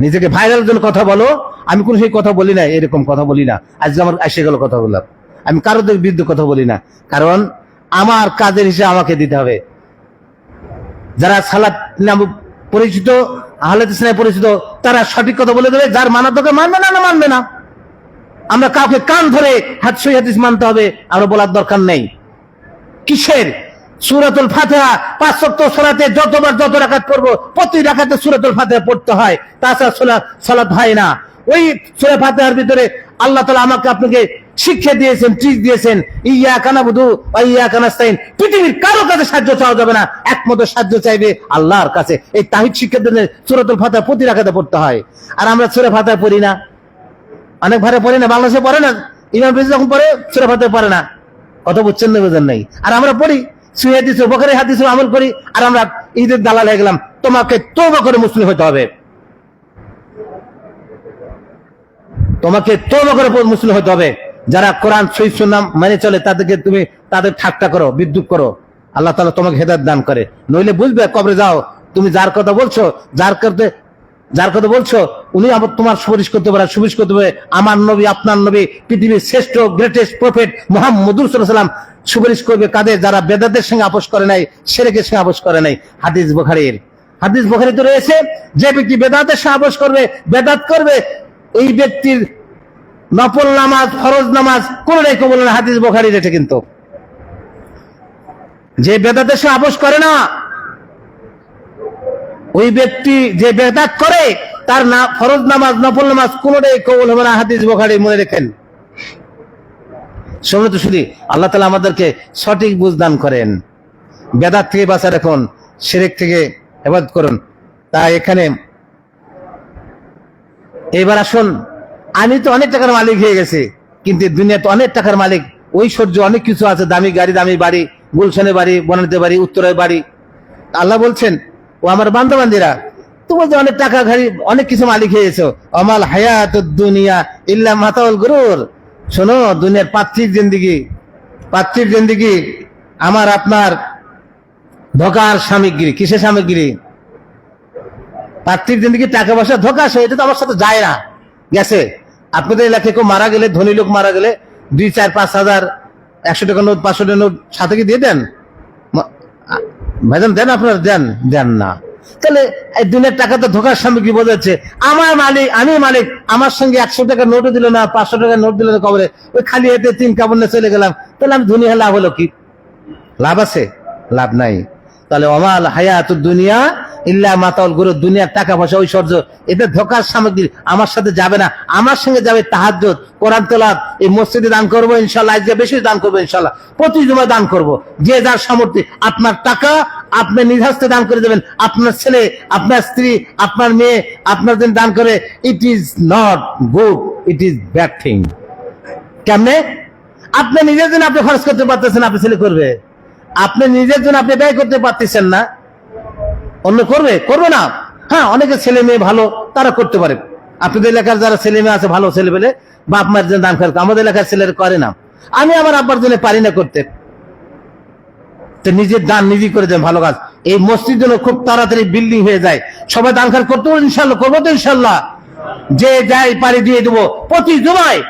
নিজেকে ভাইরাল জন্য কথা বলো। আমি কোন সেই কথা বলি না, এরকম কথা বলি না। আজকে আমার এসে গেল কথা বললাম। আমি কারোদের বিরুদ্ধে কথা বলি না, কারণ আমার কাজের হিসেবে আমাকে দিতে হবে। যারা সালাত নামে পরিচিত, আহলে হাদিস নামে পরিচিত, তারা সঠিক কথা বলে দেবে। যার মানা তোকে মানবে না, মানবে না। আমরা কাউকে কান ধরে সহিহ হাদিস মানতে হবে আমরা বলার দরকার নেই। কিসের সূরাতুল ফাতিহা 5 ওয়াক্ত সালাতে যতবার যত রাকাত পড়বো, প্রতি রাকাতে সূরাতুল ফাতিহা পড়তে হয়, তাছাড়া সালাত হয় না। ওই সূরা ফাতিহার ভিতরে আল্লাহ তাআলা আমাকে আপনাকে শিক্ষা দিয়েছেন, ট্রিক দিয়েছেন, ইয়াকা নাবুদু ওয়া ইয়াকা নাস্তাইন। পৃথিবীর কারো কাছে সাহায্য চাওয়া যাবে না, একমাত্র সাহায্য চাইবে আল্লাহর কাছে। এই তাওহীদ শিক্ষার জন্য সূরাতুল ফাতিহা প্রতি রাকাতে পড়তে হয়। আর আমরা সূরা ফাতিহা পড়ি না, অনেক ভারে পড়ে না, বাংলাদেশে পড়ে না, ইমাম বেশি যখন পড়ে সূরা ফাতিহা পড়ে না। কথা বুঝছেন না বুঝেন নাই? আর আমরা পড়ি সহিহ হাদিস, বুখারী হাদিস আমল করি, আর আমরা ঈদের দালাল হয়ে গেলাম। তোমাকে তওবা করে মুসলিম হতে হবে, তোমাকে তওবা করে মুসলিম হতে হবে। যারা কোরআন সহিহ সুন্নাহ মেনে চলে তাদেরকে তুমি তাদের ঠাট্টা করো, বিদ্রুপ করো, আল্লাহ তাআলা তোমাকে হেদায়েত দান করে। নইলে বুঝবে কবরে যাও তুমি যার কথা বলছো, যার কথা বলছো উনি আবার তোমার সুপারিশ করতে পারে, সুপারিশ করতে পারে। আমার নবী, আপনার নবী, পৃথিবীর শ্রেষ্ঠ গ্রেটেস্ট প্রফেট মুহাম্মদুর সাল্লাল্লাহু আলাইহি ওয়াসাল্লাম সুপারিশ করবে কাদের? যারা বেদাতের সঙ্গে আপোষ করে নাই, শিরকের সঙ্গে আপোষ করে নাই। হাদিস বুখারীতে রয়েছে, যে ব্যক্তি বেদাতের সঙ্গে আপোষ করবে, বেদাত করবে, এই ব্যক্তির নফল নামাজ, ফরজ নামাজ কোনটাই কবুল না। হাদিস বুখারীর এটা। কিন্তু যে বেদাতের সঙ্গে আপোষ করে না, ওই ব্যক্তি যে বেদাত করে, তার না ফরজ নামাজ, নফল নামাজ কোনটাই কবুল হবে না। হাদিস বুখারী, মনে রাখেন। শুনুন শুধু, আল্লাহ তাআলা আমাদেরকে সঠিক বুঝ দান করেন। বেদাত থেকে বাঁচা রাখুন, শিরক থেকে ইবাদত করুন। তাই এখানে এবার আসুন, আমি তো অনেক টাকার মালিক হয়ে গেছি, কিন্তু দুনিয়াতে অনেক টাকার মালিক, ঐশ্বর্য অনেক কিছু আছে, দামি গাড়ি, দামি বাড়ি, গুলশানে বাড়ি, বনানীতে বাড়ি, উত্তরায় বাড়ি। আল্লাহ বলছেন, ও আমার বান্দাবান্দিরা, তুমি যে অনেক টাকা গাড়ি, অনেক কিছু মালিক হয়ে গেছো, আমাল হায়াতুদ দুনিয়া ইল্লা মাতাউল গুরুর। শোনো, দুনিয়ার পার্থিব জিন্দেগি আমার আপনার ধোকার সামগ্রী। কিসের সামগ্রী? পার্থিব জিন্দেগি, টাকা পয়সা ধোকা। এটা তো আমার সাথে যায় না। গেছে আপনাদের এলাকায় কেউ মারা গেলে, ধনী লোক মারা গেলে 2, 4, 5 হাজার, 100 টাকা নোট, 500 টাকা নোট সাথে কি দিয়ে দেন? ভাইজান দেন? আপনারা দেন না। তাহলে এই দিনের টাকা তো ধোকার সামগ্রী বোঝাচ্ছে। আমার মালিক, আমি মালিক, আমার সঙ্গে 100 টাকার নোটও দিল না, 500 টাকার নোট দিল না কবরে, ওই খালি হাতে 3 কাপড় নিয়ে চলে গেলাম। তাহলে আমি দুনিয়া লাভ হলো কি? লাভ আছে? লাভ নাই। তাহলে আমাল হায়াতুদ দুনিয়া ইল্লা মাতাউল গুরুর। দুনিয়ার টাকা পয়সা, ঐশ্বর্য, এটা ধোকার সামগ্রী, আমার সাথে যাবে না। আমার সঙ্গে যাবে তাহাজ্জুদ, কোরআন তেলাওয়াত। এই মসজিদে দান করবো ইনশাআল্লাহ, আজকে বেশি দান করবো ইনশাআল্লাহ, প্রতি জুমায় দান করবো। যে যার সামর্থ্য, আপনার টাকা আপনি নিজ হস্তে দান করে দেবেন। আপনার ছেলে, আপনার স্ত্রী, আপনার মেয়ে আপনার জন্য দান করে, it is not good, it is bad thing. কেমনে? আপনি নিজের জন্য আপনি খরচ করতে পারতেছেন, আপনি ছেলে করবে। আপনি নিজের জন্য আপনি ব্যয় করতে পারতেছেন না, অন্য করবে না। হ্যাঁ, অনেকে ছেলে মেয়ে ভালো, তারা করতে পারে। আপনাদের এলাকার যারা ছেলে মেয়ে আছে, ভালো ছেলে পেলে, বাপ মায়ের জন্য দান করে। আমাদের এলাকার ছেলেরা করে না। আমি আমার আব্বার জন্য পারি না করতে, তো নিজের দান নিজেই করে দেন, ভালো কাজ। এই মসজিদ যেন খুব তাড়াতাড়ি বিল্ডিং হয়ে যায়। সবাই দান খার করতে পারবো ইনশাল্লাহ, করবো তো ইনশাল্লাহ। যে যাই পারি দিয়ে দেবো প্রতি জুমায়।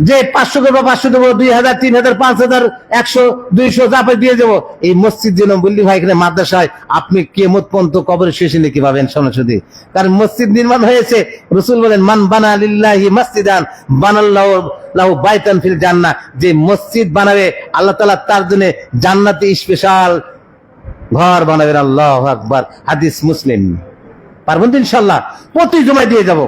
যে 500 করবো 500 দেবো, 2000, 3000, 5000, 100, 200 যা পাই দিয়ে দেবো। এই মসজিদ যেন বিল্ডিং হয়, এখানে মাদ্রাসায় আপনি কিয়ামত পর্যন্ত কবরে শেষে লিখে পাবেন সরাসরি। কারণ মসজিদ নির্মাণ হয়েছে, রাসূল বলেন, মান বানা লিল্লাহি মাসজিদান বানাল্লাহু লাহু বাইতান ফিল জান্নাহ। যে মসজিদ বানাবে, আল্লাহ তাআলা তার জন্য জান্নাতে স্পেশাল ঘর বানাবেন। আল্লাহু আকবার। হাদিস মুসলিম। পারবেন তো ইনশাআল্লাহ? প্রতি জুমায় দিয়ে যাব।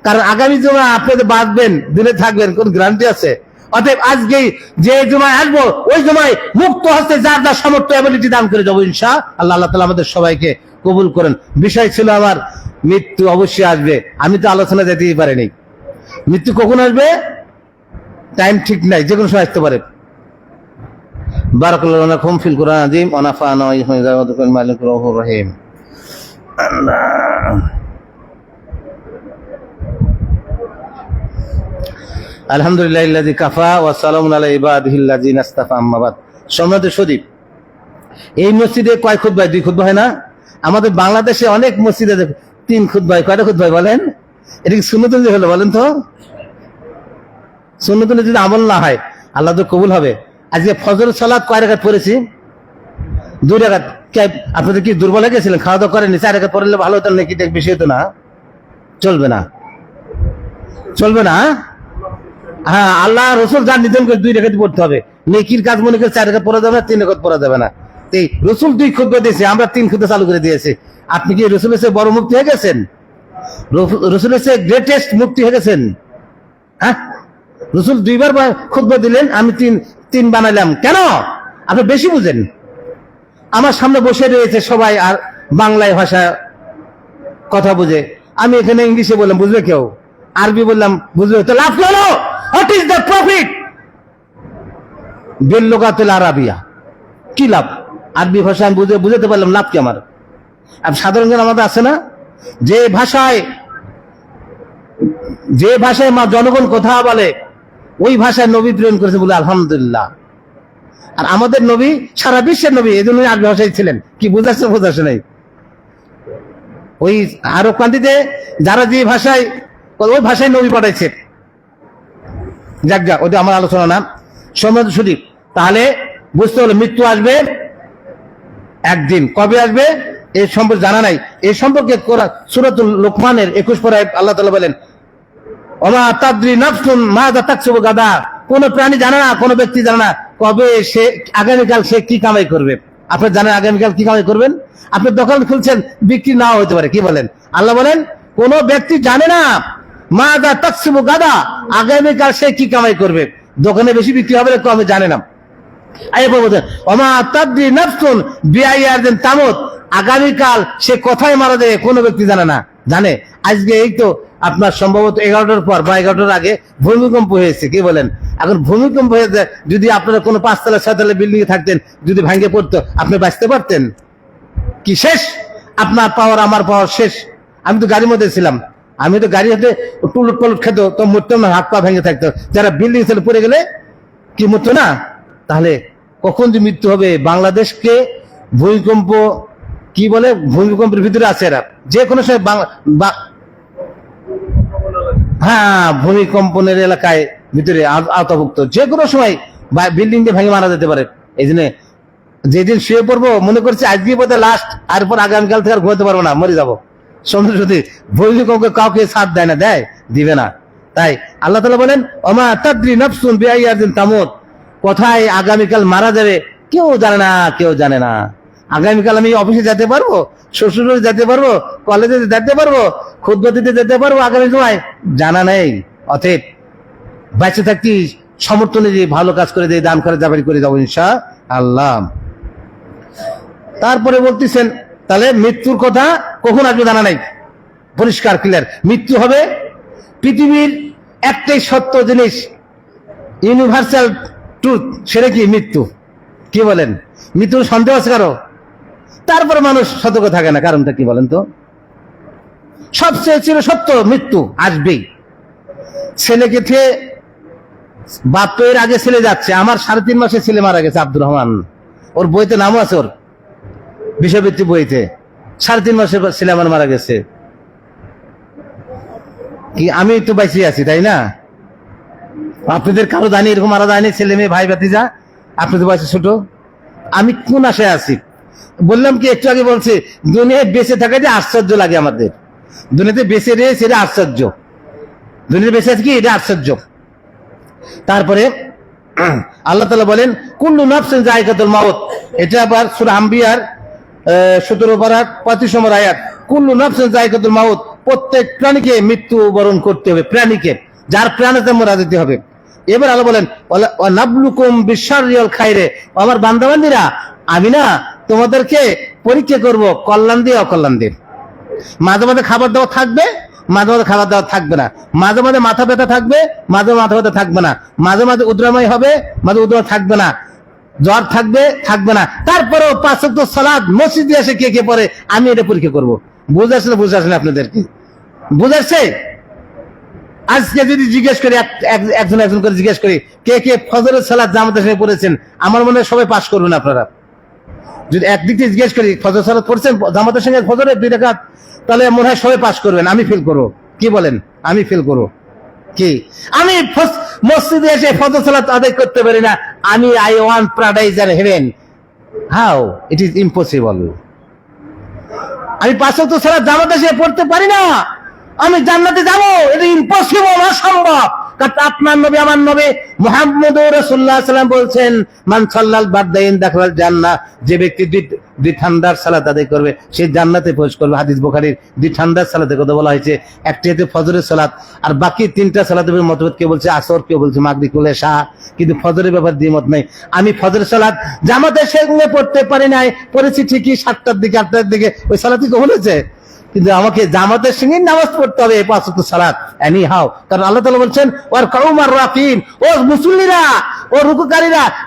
কারণ আগামী জুমা আপনি তো বাঁচবেন, দিনে থাকবেন, কোন গ্যারান্টি আছে? অতএব আজকেই যে জুমায় আসবো, ওই জুমায় মুক্ত হস্তে যার যার সামর্থ্য অ্যাবিলিটি দান করে যাবো ইনশাআল্লাহ। আল্লাহ তাআলা আমাদের সবাইকে কবুল করেন। বিষয় ছিল আমার মৃত্যু অবশ্যই আসবে। আমি তো আলোচনা যেতেই পারিনি। মৃত্যু কখন আসবে টাইম ঠিক নাই, যে কোনো সময় আসতে পারে। বারাকাল্লাহু লাকুম ফিল কুরআনিল আযীম ওয়া নাফা'না ওয়া ইয়্যাকুম মালিকুর রহিম। আল্লাহ আলহামদুলিল্লাহিল্লাযী কাফা ওয়া সালামুন আলা ইবাদিহিল্লাযীনা ইসতাফা, আম্মা বাদ। সম্মানিত শরীফ, এই মসজিদে কয় খুতবা? 2 খুতবা হয় না? আমাদের বাংলাদেশে অনেক মসজিদে 3 খুতবা। কয়টা খুতবা বলেন? এটা কি সুন্নত অনুযায়ী হলো বলেন তো? সুন্নত অনুযায়ী যদি আমল না হয় আল্লাহ তো কবুল হবে? আজকে ফজরের সালাত কয় রাকাত পড়েছি? 2 রাকাত। আপনাদের কি দুর্বল হয়ে গেছিলেন? খাওয়া দাওয়া করেননি? 4 রাকাত পড়লে ভালো হতো নাকি? বেশি হতো না? চলবে না, চলবে না। হ্যাঁ, আল্লাহ রসুল যার নিধন করে 2 রাকাত পড়তে হবে। নেকির কাজ মনে করে 4 রাকাত পড়া যাবে না, 3 রাকাত পড়া যাবে না। এই রসুল 2 খুতবা দিয়েছে, আমরা 3 খুতবা চালু করে দিয়েছি। আপনি কি রসুলের চেয়ে বড় মুক্তি হয়ে গেছেন? রসুলের চেয়ে গ্রেটেস্ট মুক্তি হয়ে গেছেন? হ্যাঁ, রসুল 2 বার খুতবা দিলেন, আমি 3 বানাইলাম। কেন? আপনি বেশি বুঝেন। আমার সামনে বসে রয়েছে সবাই আর বাংলায় ভাষা কথা বুঝে, আমি এখানে ইংলিশে বললাম, বুঝবে কেউ? আরবি বললাম, বুঝবে? তো লাভ হলো? হোয়াট ইজ দ্য প্রফিট বিল লুগাতিল আরাবিয়া? কি লাভ? আরবি ভাষা আমি বুঝাতে পারলাম, লাভ কি আমার? আর সাধারণ জ্ঞান আমাদের আছে না? যে ভাষায় জনগণ কথা বলে ওই ভাষায় নবী প্রেরণ করেছে বলে আলহামদুলিল্লাহ। আর আমাদের নবী সারা বিশ্বের নবী, এই জন্য আরবি ভাষায় ছিলেন। কি বুঝাচ্ছে নাই? ওই আরব কান্ট্রিতে যারা যে ভাষায়, ওই ভাষায় নবী পাঠাইছে। যাক, ওটা আমার আলোচনা না। সম্মানিত শরীফ, তাহলে বুঝতে হলো মৃত্যু আসবে একদিন। কবে আসবে এই সম্পর্কে জানা নাই। এই সম্পর্কে সূরাতুল লোকমানের 21 পারায় আল্লাহ তাআলা বলেন, ওমা তাদরি নাফসুন মাযা তাকসিবু গাদা। কোন প্রাণী জানে না, কোন ব্যক্তি জানে না কবে সে, আগামীকাল সে কি কামাই করবে। আপনি জানেন আগামীকাল কি কামাই করবেন? আপনি দোকান খুলছেন, বিক্রি নাও হতে পারে। কি বলেন? আল্লাহ বলেন কোন ব্যক্তি জানে না মাযা তাকসিবু গাদা, আগামীকাল সে কি কামাই করবে। দোকানে বেশি বিক্রি হবে না কমে জানে না। ওমা তাদরি নাফসুন বিআইয়ি আরদিন তামুত, আগামীকাল সে কোথায় মারা যাবে কোনো ব্যক্তি জানে না। জানে আজকে এই তো আপনার সম্ভবত 11টার পর বা 11টার আগে ভূমিকম্প হয়েছে। কি বলেন? এখন ভূমিকম্প হয়ে যায়, যদি আপনারা কোনো 5 তলা 6 তলা বিল্ডিং এ থাকতেন, যদি ভেঙে পড়তো, আপনি বাঁচতে পারতেন? কি শেষ? আপনার পাওয়ার, আমার পাওয়ার শেষ। আমি তো গাড়ির মধ্যে ছিলাম, আমি তো গাড়ি হাতে টুলট পলট খেত, তো মরতাম না, হাত পা ভেঙে থাকতো। যারা বিল্ডিং ছিল পড়ে গেলে কি মরতো না? তাহলে কখন যে মৃত্যু হবে? বাংলাদেশকে ভূমিকম্প কি বলে, ভূমিকম্পের ভিতরে আছে এরা। যে কোনো সময় হ্যাঁ, ভূমিকম্পনের এলাকায় ভিতরে আওতাভুক্ত, যে কোনো সময় বিল্ডিং দিয়ে ভেঙে মারা যেতে পারে। এই জন্য যেদিন শুয়ে পড়বো মনে করছি আজকে বোধহয় লাস্ট, এরপর আগামীকাল থেকে আর ঘুমাতে পারবো না, মরে যাবো। সমুদ্র যদি ভূমিকম্প কাউকে সাথ দেয় না, দিবে না। তাই আল্লাহ তাআলা বলেন, ওমা তাদরি নাফসুন বিআইয়ি আরদিন তামুত, কোথায় আগামীকাল মারা যাবে কেউ জানে না, কেউ জানে না। আগামীকাল আমি অফিসে যেতে পারবো, শ্বশুরে যেতে পারবো, কলেজে যেতে পারবো, খুতবা দিতে যেতে পারবো আগামী সময়, জানা নেই। অতএব বেঁচে থাকতে সমর্থনে যে ভালো কাজ করে দিয়ে দান করে যাবারি করে যাবো ইনশাআল্লাহ। তারপরে বলতেছেন তাহলে মৃত্যুর কথা কখন আসবে জানা নাই, পরিষ্কার ক্লিয়ার। মৃত্যু হবে। পৃথিবীর একটাই সত্য জিনিস, ইউনিভার্সাল ট্রুথ, সেটা কি? মৃত্যু। কি বলেন? মৃত্যুর সন্দেহ আছে কারো? তারপরে মানুষ সতর্ক থাকে না, কারণটা কি বলেন তো? সবচেয়ে চির সত্য, মৃত্যু আসবেই। ছেলেকে থেকে বাপ তো এর আগে ছেলে যাচ্ছে। আমার 3.5 মাসে ছেলে মারা গেছে, আব্দুর রহমান। ওর বইতে নামও আছে, ওর বিষয়ভিত্তিক বইতে 3.5 মাসের ছেলে আমার মারা গেছে। কি আমি তো বাইসে আছি, তাই না? আপনাদের কারো জানি এরকম মারা যায়নি? ছেলে মেয়ে ভাই ভাতিজা, আপনি তো বয়সে ছোট। আমি কোন আশায় আছি? বললাম কি একটু আগে বলছি, দুনিয়ায় বেঁচে থাকা যে আশ্চর্য লাগে আমাদের। দুনিয়াতে বেঁচে রয়েছে এটা আশ্চর্য, দুনিয়াতে বেঁচে আছে কি এটা আশ্চর্য। তারপরে আল্লাহ তাআলা বলেন কুল্লু নাফসিন যায়কাতুল মাউত, এটা আবার সূরা আম্বিয়ার 17 পারা 35 নম্বর আয়াত। কুল্লু নাফসিন যায়কাতুল মাউত, প্রত্যেক প্রাণীকে মৃত্যু বরণ করতে হবে, প্রাণীকে, যার প্রাণ আছে মারা যেতে হবে। এবার আল্লাহ বলেন ওয়া নাবলুকুম বিশাররি ওয়াল খাইরে, আমার বান্দাবান্দিরা আমি না তোমাদেরকে পরীক্ষা করব কল্যাণ দিয়ে অকল্যাণ দিয়ে। মাঝে মাঝে খাবার দাবার থাকবে, মাঝে মাঝে খাবার দাবার থাকবে না, মাঝে মাঝে মাথা ব্যথা থাকবে, মাঝে মাথা ব্যথা থাকবে না, মাঝে মাঝে উদ্রাময় হবে, মাঝে উদ্রাময় থাকবে না, জ্বর থাকবে, থাকবে না। তারপরেও 5 ওয়াক্ত সালাত মসজিদে এসে কে কে পড়ে আমি এটা পরীক্ষা করব। বুঝে আসলে আপনাদের কি বুঝাচ্ছে? আজকে যদি জিজ্ঞেস করি একজন একজন করে জিজ্ঞেস করি কে কে ফজরের সালাত জামাতের সঙ্গে পড়েছেন, আমার মনে হয় সবাই পাশ করবেন আপনারা। যদি একদিক থেকে জিজ্ঞেস করি ফজর সালাত পড়ছেন জামাতের সঙ্গে ফজরের 2 রাকাত, তাহলে মনে হয় সবাই পাশ করবেন। আমি ফেল করবো, কি বলেন? আমি ফেল করবো কি? আমি মসজিদে এসে ফজর সালাত আদায় করতে পারি না, আমি I want paradise and heaven? How? It is impossible. আমি 5 ওয়াক্ত সালাত জামাতে এসে পড়তে পারি না, আমি জান্নাতে যাবো? এটা ইম্পসিবল, অসম্ভব। কারণ আপনার নবী আমার নবী মুহাম্মদুর রাসূলুল্লাহ সাল্লাল্লাহু আলাইহি ওয়াসাল্লাম বলছেন মান সাল্লাল বারদাইন দাখালাল জান্নাহ, যে ব্যক্তি দুই ঠান্ডার সালাত আদায় করবে সে জান্নাতে প্রবেশ করবে। হাদিস বুখারীর 2 ঠান্ডার সালাতের কথা বলা হয়েছে। একটি হচ্ছে ফজরের সালাত, আর বাকি 3টা সালাতের মতভেদ, কেউ বলছে আসর, কেউ বলছে মাগরিব, কেউ এশা, কিন্তু ফজরের ব্যাপারে দ্বিমত নাই। আমি ফজরের সালাত জামাতের সঙ্গে পড়তে পারি নাই, পড়েছি ঠিকই 7টার দিকে 8টার দিকে, ওই সালাতই কবুল হয়েছে, কিন্তু আমাকে জামাতের সঙ্গে নামাজ পড়তে হবে 5 ওয়াক্ত সালাত এনি হাউ। কারণ আল্লাহ তাআলা বলছেন ওয়ার কাউমার রাকিন, ও মুসল্লিরা, ও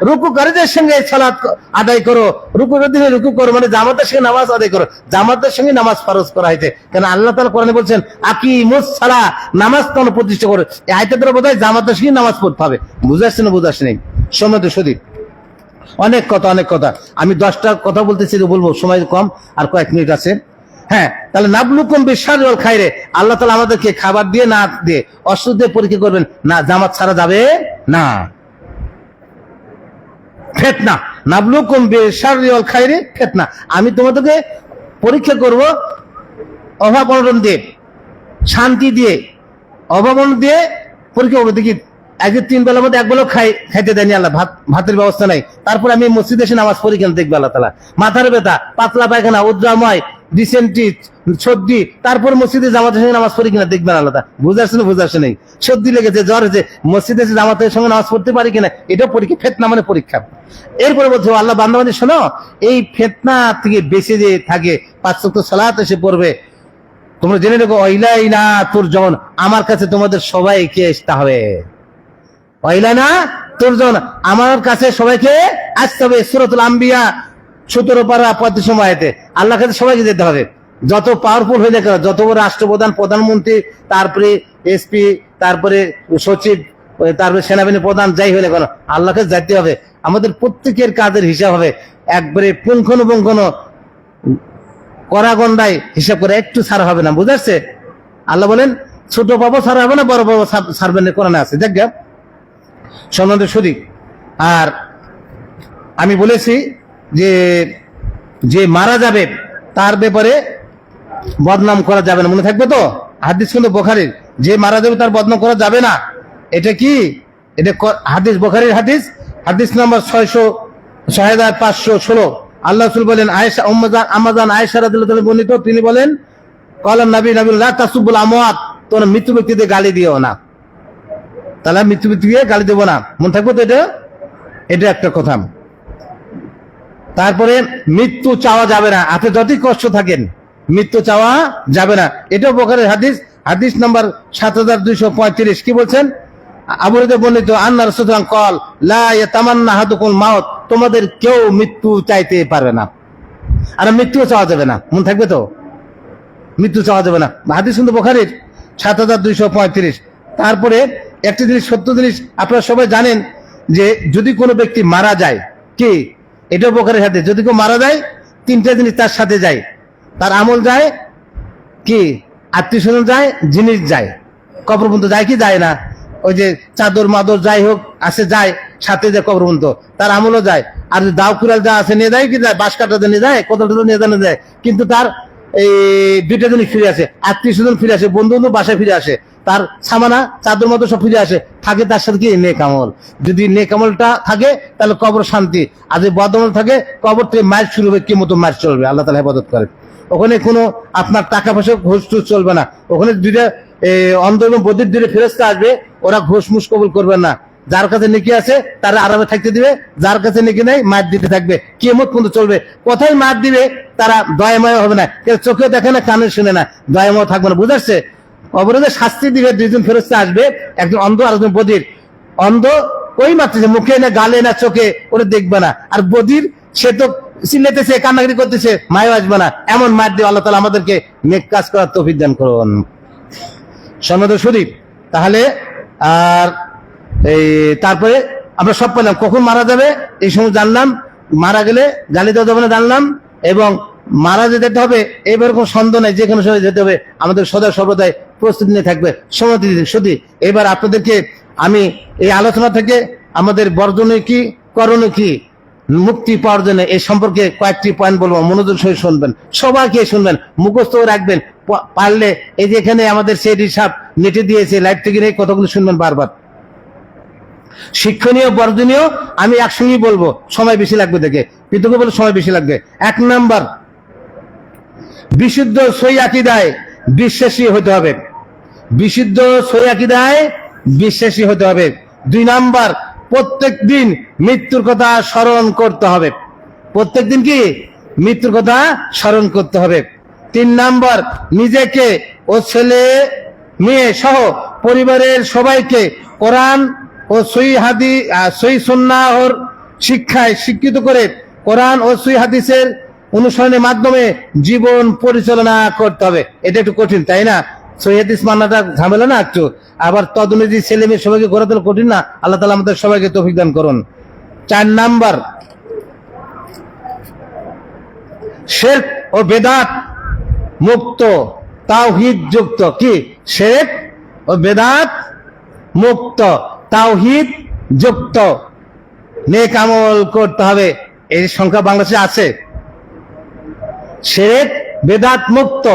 রুকুকারীদের সঙ্গে সালাত আদায় করো, রুকু করো, মানে জামাতের সঙ্গে নামাজ আদায় করো। জামাতের সঙ্গে নামাজ ফরজ করা হয়েছে, কারণ আল্লাহ তাআলা কোরআনে বলছেন আকিমুস সালাহ, নামাজ তোমরা প্রতিষ্ঠা করো। এই আয়াতের দ্বারা বোঝায় জামাতের সঙ্গে নামাজ পড়তে হবে। বুঝাচ্ছে না? বুঝাচ্ছে নেই? সম্মানিত সুধী, অনেক কথা আমি 10টা কথা বলতেছি, বলবো, সময় কম, আর কয়েক মিনিট আছে। হ্যাঁ, তাহলে নাবলুকুম বিশাররি ওয়াল খাইরে, আল্লাহ তাআলা আমাদেরকে খাবার দিয়ে না দিয়ে অস্ত্র দিয়ে পরীক্ষা করবেন না, জামাত ছাড়া যাবে না। ফিতনা, নাবলুকুম বিশাররি ওয়াল খাইরে ফিতনা, আমি তোমাদেরকে পরীক্ষা করব অভাব অনটন দিয়ে, শান্তি দিয়ে, অভাব অনটন দিয়ে পরীক্ষা করবো। দেখি আজকে 3 বেলার মধ্যে 1 বেলা খাইতে দেয়নি আল্লাহ, ভাতের ব্যবস্থা নাই, তারপরে আমি মসজিদে এসে নামাজ পড়ি কেন? দেখবে আল্লাহ তাআলা মাথার ব্যথা, পাতলা পায়খানা, উদ্রাময়, ডিসেন্ট্রি, সর্দি, তারপর মসজিদে জামাতের সঙ্গে নামাজ পড়ি কিনা দেখবেন আল্লাহ। বুঝাচ্ছে নেই? সর্দি লেগেছে, জ্বর হয়েছে, মসজিদে এসে জামাতের সঙ্গে নামাজ পড়তে পারি কিনা, এটা পরীক্ষা। ফিতনা মানে পরীক্ষা। এরপরে বলছে আল্লাহ বান্দাবান্দি শোনো, এই ফিতনা থেকে বেঁচে যে থাকে 5 ওয়াক্ত সালাত এসে পড়বে, তোমরা জেনে রেখো ইলাইনা তুরজাউন, আমার কাছে তোমাদের সবাইকে আসতে হবে। ইলাইনা তুরজাউন, আমার কাছে সবাইকে আসতে হবে। সূরাতুল আম্বিয়া 17 পারা 35 আয়াতে আল্লাহর কাছে সবাইকে যেতে হবে। যত পাওয়ারফুল হয়ে যায়, যত বড় রাষ্ট্রপ্রধান, প্রধানমন্ত্রী, তারপরে এসপি, তারপরে সচিব, তারপরে সেনাবাহিনী প্রধান, যাই হলে কেন আল্লাহর কাছে যেতে হবে। আমাদের প্রত্যেকের কাজের হিসাব হবে একবারে পুঙ্খানুপুঙ্খানু কড়াগন্ডায় হিসাব করে, একটু ছাড়া হবে না। বুঝাচ্ছে? আল্লাহ বলেন ছোট পাবো ছাড়া হবে না, বড় পাবো ছাড়বেন না, কোরআনে আছে। দেখ সম্বন্ধে শুধু। আর আমি বলেছি যে মারা যাবে তার ব্যাপারে বদনাম করা যাবে না, মনে থাকবে তো? হাদিস কিন্তু বুখারীর, যে মারা যাবে তার বদনাম করা যাবে না। এটা কি? এটা হাদিস বুখারীর হাদিস নাম্বার 6516। আল্লাহ রাসূল বলেন, আয়েশা আম্মাজান আয়েশা রাদিয়াল্লাহু তাআলা বর্ণিত, তিনি বলেন ক্বালান নবী লা তাসুবুল আমওয়াত, তোমরা মৃত্যু ব্যক্তিদের গালি দিও না। তাহলে মৃত্যু ব্যক্তিকে গালি দেবো না, মনে থাকবো তো? এটা একটা কথা। তারপরে মৃত্যু চাওয়া যাবে না, আপনি যতই কষ্ট থাকেন মৃত্যু চাওয়া যাবে না। এটাও বুখারীর হাদিস নাম্বার 7235। কি বলছেন? আবু হুরায়রা বর্ণিত, আন্না রাসূলুল্লাহ ক্বাল লা ইয়াতামান্না আহাদুকুম মাউত, তোমাদের কেউ মৃত্যু চাইতে পারবে না, আর মৃত্যু চাওয়া যাবে না, মনে থাকবে তো? মৃত্যু চাওয়া যাবে না, হাদিস কিন্তু বুখারীর 7235। তারপরে একটা জিনিস, সত্য জিনিস আপনারা সবাই জানেন, যে যদি কোনো ব্যক্তি মারা যায়, কি এটা বুখারীর হাদিস, যদি কেউ মারা যায় 3টা জিনিস তার সাথে যায়, তার আমল যায়, কি আত্মীয় স্বজন যায়, জিনিস যায়। কবর পর্যন্ত যায় কি যায় না? ওই যে চাদর মাদর যাই হোক আসে যায়, সাথে যায় কবর পর্যন্ত, তার আমলও যায়। আর দাও কুড়াল যা আছে নিয়ে যায়, কি যায়, বাঁশ কাটা নিয়ে যায়, কোদাল নিয়ে যায়, কিন্তু তার এই 2টা জিনিস ফিরে আসে, আত্মীয় স্বজন ফিরে আসে, বন্ধু বান্ধব বাসায় ফিরে আসে, তার সামানা চাদর মতো সব ফিরে আসে, থাকে তার সাথে কি নেক আমল। যদি নেক আমলটা থাকে তাহলে কবর শান্তি, আর যদি বদ আমল থাকে কবর থেকে মাইল শুরু হবে, কি মতো মাইল চলবে। আল্লাহ তাআলা হেফাজত করে। ওখানে কোনো আপনার টাকা পয়সা ঘুষ টুস চলবে না। ওখানে 2টা অন্ধ এবং বধির 2টা ফেরেশতা আসবে, ওরা ঘুষ মুষ কবুল করবে না। যার কাছে নেকি আছে তারা আরামে থাকতে দিবে, যার কাছে নেকি নাই মার দিতে থাকবে, কিয়ামত পর্যন্ত চলবে। কোথায় মার দিবে তারা দয়াময় হবে না, চোখে দেখে না, কানে শুনে না, দয়াময় থাকবে না। বুঝাচ্ছে? কবরে শাস্তি দিবে 2জন ফেরেশতা আসবে, একজন অন্ধ আর একজন বধির। অন্ধ ওই মারতেছে, মুখে না, গালে না, চোখে, ওরা দেখবে না। আর বধির সে তো চিল্লাতেছে, কান্নাকাটি করতেছে, মায়ও আসবে না। এমন মার দিয়ে আল্লাহ তাআলা আমাদেরকে নেক কাজ করার তৌফিক দান করুন। সম্মানিত শরীফ, তাহলে আর এই তারপরে আমরা সব পেলাম, কখন মারা যাবে এই সময় জানলাম, মারা গেলে গালি দেওয়া যাবে না জানলাম, এবং মারা যেতে হবে এবার কোনো সন্দেহ নাই, যে কোনো সময় যেতে হবে, আমাদের সদা সর্বদাই প্রস্তুতি নিয়ে থাকবে। সমাধি শুধু এবার আপনাদেরকে আমি এই আলোচনা থেকে আমাদের বর্জনীয় কি করণীয় কি, মুক্তি পাওয়ার জন্য এই সম্পর্কে কয়েকটি পয়েন্ট বলবো, মনোযোগ সহিত শুনবেন, সবাইকে শুনবেন, মুখস্থ রাখবেন, পারলে এই যে এখানে আমাদের সেই হিসাব নেটে দিয়েছে, লাইভ থেকে নিয়ে কতগুলো শুনবেন বারবার। শিক্ষণীয় বর্জনীয় আমি একসঙ্গেই বলবো, সময় বেশি লাগবে দেখে, পৃথক বলে সময় বেশি লাগবে। 1 নাম্বার, বিশুদ্ধ সহি আকীদায় বিশ্বাসী হতে হবে, বিশুদ্ধ সহি আকীদায় বিশ্বাসী হতে হবে। 2 নাম্বার, প্রত্যেক দিন মৃত্যুর কথা স্মরণ করতে হবে, প্রত্যেক দিন কি মৃত্যুর কথা স্মরণ করতে হবে। 3 নাম্বার, নিজেকে ও ছেলে মেয়ে সহ পরিবারের সবাইকে কোরআন ও সহিহ হাদিস সহিহ সুন্নাহর শিক্ষায় শিক্ষিত করে কোরআন ও সহিহ হাদিসের অনুসরণের মাধ্যমে জীবন পরিচালনা করতে হবে। এটা একটু কঠিন তাই না, সহিহ হাদিস মানাটা ঝামেলা না একটু, আবার তদ অনুযায়ী ছেলে মেয়ে সবাইকে গড়ে তোলা কঠিন না। আল্লাহ তাআলা আমাদের সবাইকে তৌফিক দান করুন। 4 নাম্বার, শিরক ও বেদাত মুক্ত তাওহীদ যুক্ত, কি শিরক ও বেদাত মুক্ত তাওহীদ যুক্ত নেক আমল করতে হবে। এই সংখ্যা বাংলাদেশে আছে, শিরক বেদাত মুক্ত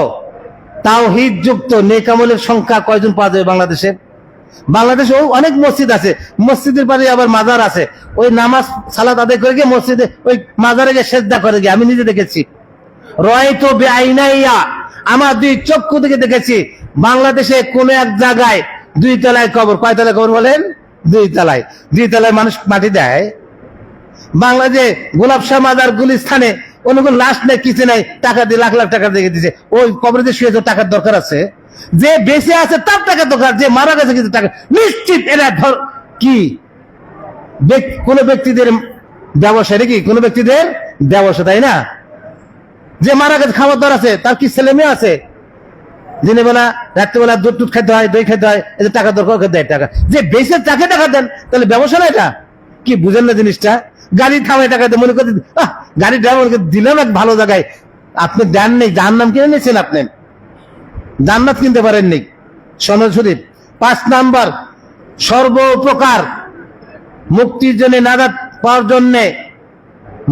তাওহীদ যুক্ত নেক আমলের সংখ্যা কয়জন পাওয়া যাবে বাংলাদেশে? বাংলাদেশেও অনেক মসজিদ আছে, মসজিদের পাশে আবার মাজার আছে, ওই নামাজ সালাত আদায় করে গিয়ে মসজিদে ওই মাজারে গিয়ে সেজদা করে গিয়ে, আমি নিজে দেখেছি, রায়তু বিআইনাইয়া, আমার 2 চক্ষু থেকে দেখেছি, বাংলাদেশে কোন এক জায়গায় 2 তলায় কবর, কয় তলায় কবর বলেন? 2 তলায়, 2 তলায় মানুষ মাটি দেয়। বাংলাদেশে গোলাপ শাহ মাজার গুলিস্থানে অনুকূল লাশ নেই, কিছু নাই, টাকা দিয়ে লাখ লাখ টাকা দিয়ে দিচ্ছে, ওই কবরে যে শুয়েছে টাকার দরকার আছে, যে বেঁচে আছে তার টাকা দরকার, যে মারা গেছে কিছু টাকা নিশ্চিত। এরা কি কোন ব্যক্তিদের ব্যবসা, নাকি কোন ব্যক্তিদের ব্যবসা, তাই না? যে মারা গেছে খাবার দর আছে, তার কি ছেলে মেয়ে আছে? দিনের বেলা রাত্রিবেলা দুধ টুধ খেতে হয়, দই খেতে হয়, এই যে টাকা দরকার দেয় টাকা, যে বেঁচে তাকে টাকা দেন, তাহলে ব্যবসা না এটা? কি বুঝেন না জিনিসটা? গাড়ি থামায় টাকা দেয়, মনে করতে গাড়ি ড্রাইভারকে দিলাম এক ভালো জায়গায়, আপনি দেন নেই, জাহান্নাম কিনে নিয়েছেন, আপনি জান্নাত কিনতে পারেননি। সনদ শরীফ। 5 নাম্বার, সর্বপ্রকার মুক্তির জন্য, নাজাত পাওয়ার জন্য,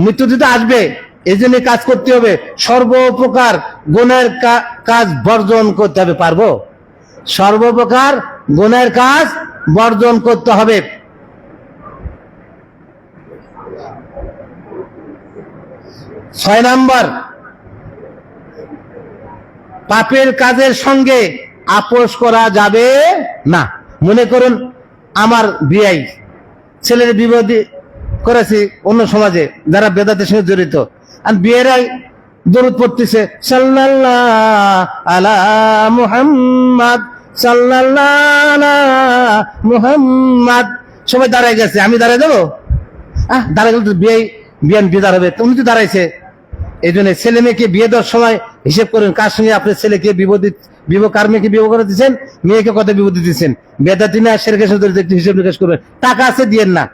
মৃত্যু যদি আসবে এই জন্য কাজ করতে হবে, সর্বপ্রকার গুনাহের কাজ বর্জন করতে হবে। পারবো? সর্বপ্রকার গুনাহের কাজ বর্জন করতে হবে। 6 নাম্বার, পাপের কাজের সঙ্গে আপোষ করা যাবে না। মনে করুন আমার বিয়ে, ছেলের বিবাহ করেছি অন্য সমাজে যারা বেদাতের সঙ্গে জড়িত, আর বিয়েরাই দরুদ পড়তেছে, সাল্লাল্লাহু আলা মুহাম্মদ সাল্লাল্লাহু আলা মুহাম্মদ, সবাই দাঁড়ায় গেছে, আমি দাঁড়ায় দেবো? দাঁড়ায় গেলে তো বিয়ান বিদার হবে, তুমি তো দাঁড়াইছে। এই জন্য ছেলে মেয়েকে বিয়ে দেওয়ার সময় হিসেব করেন, কার সঙ্গে আপনার ছেলেকে কার মেয়েকে বিবাহ করে দিচ্ছেন, মেয়েকে কত বিবাহ দিচ্ছেন, বেদাতি না শিরকের সাথে একটু হিসেব নিকাশ করবেন। টাকা আছে দিয়েন না,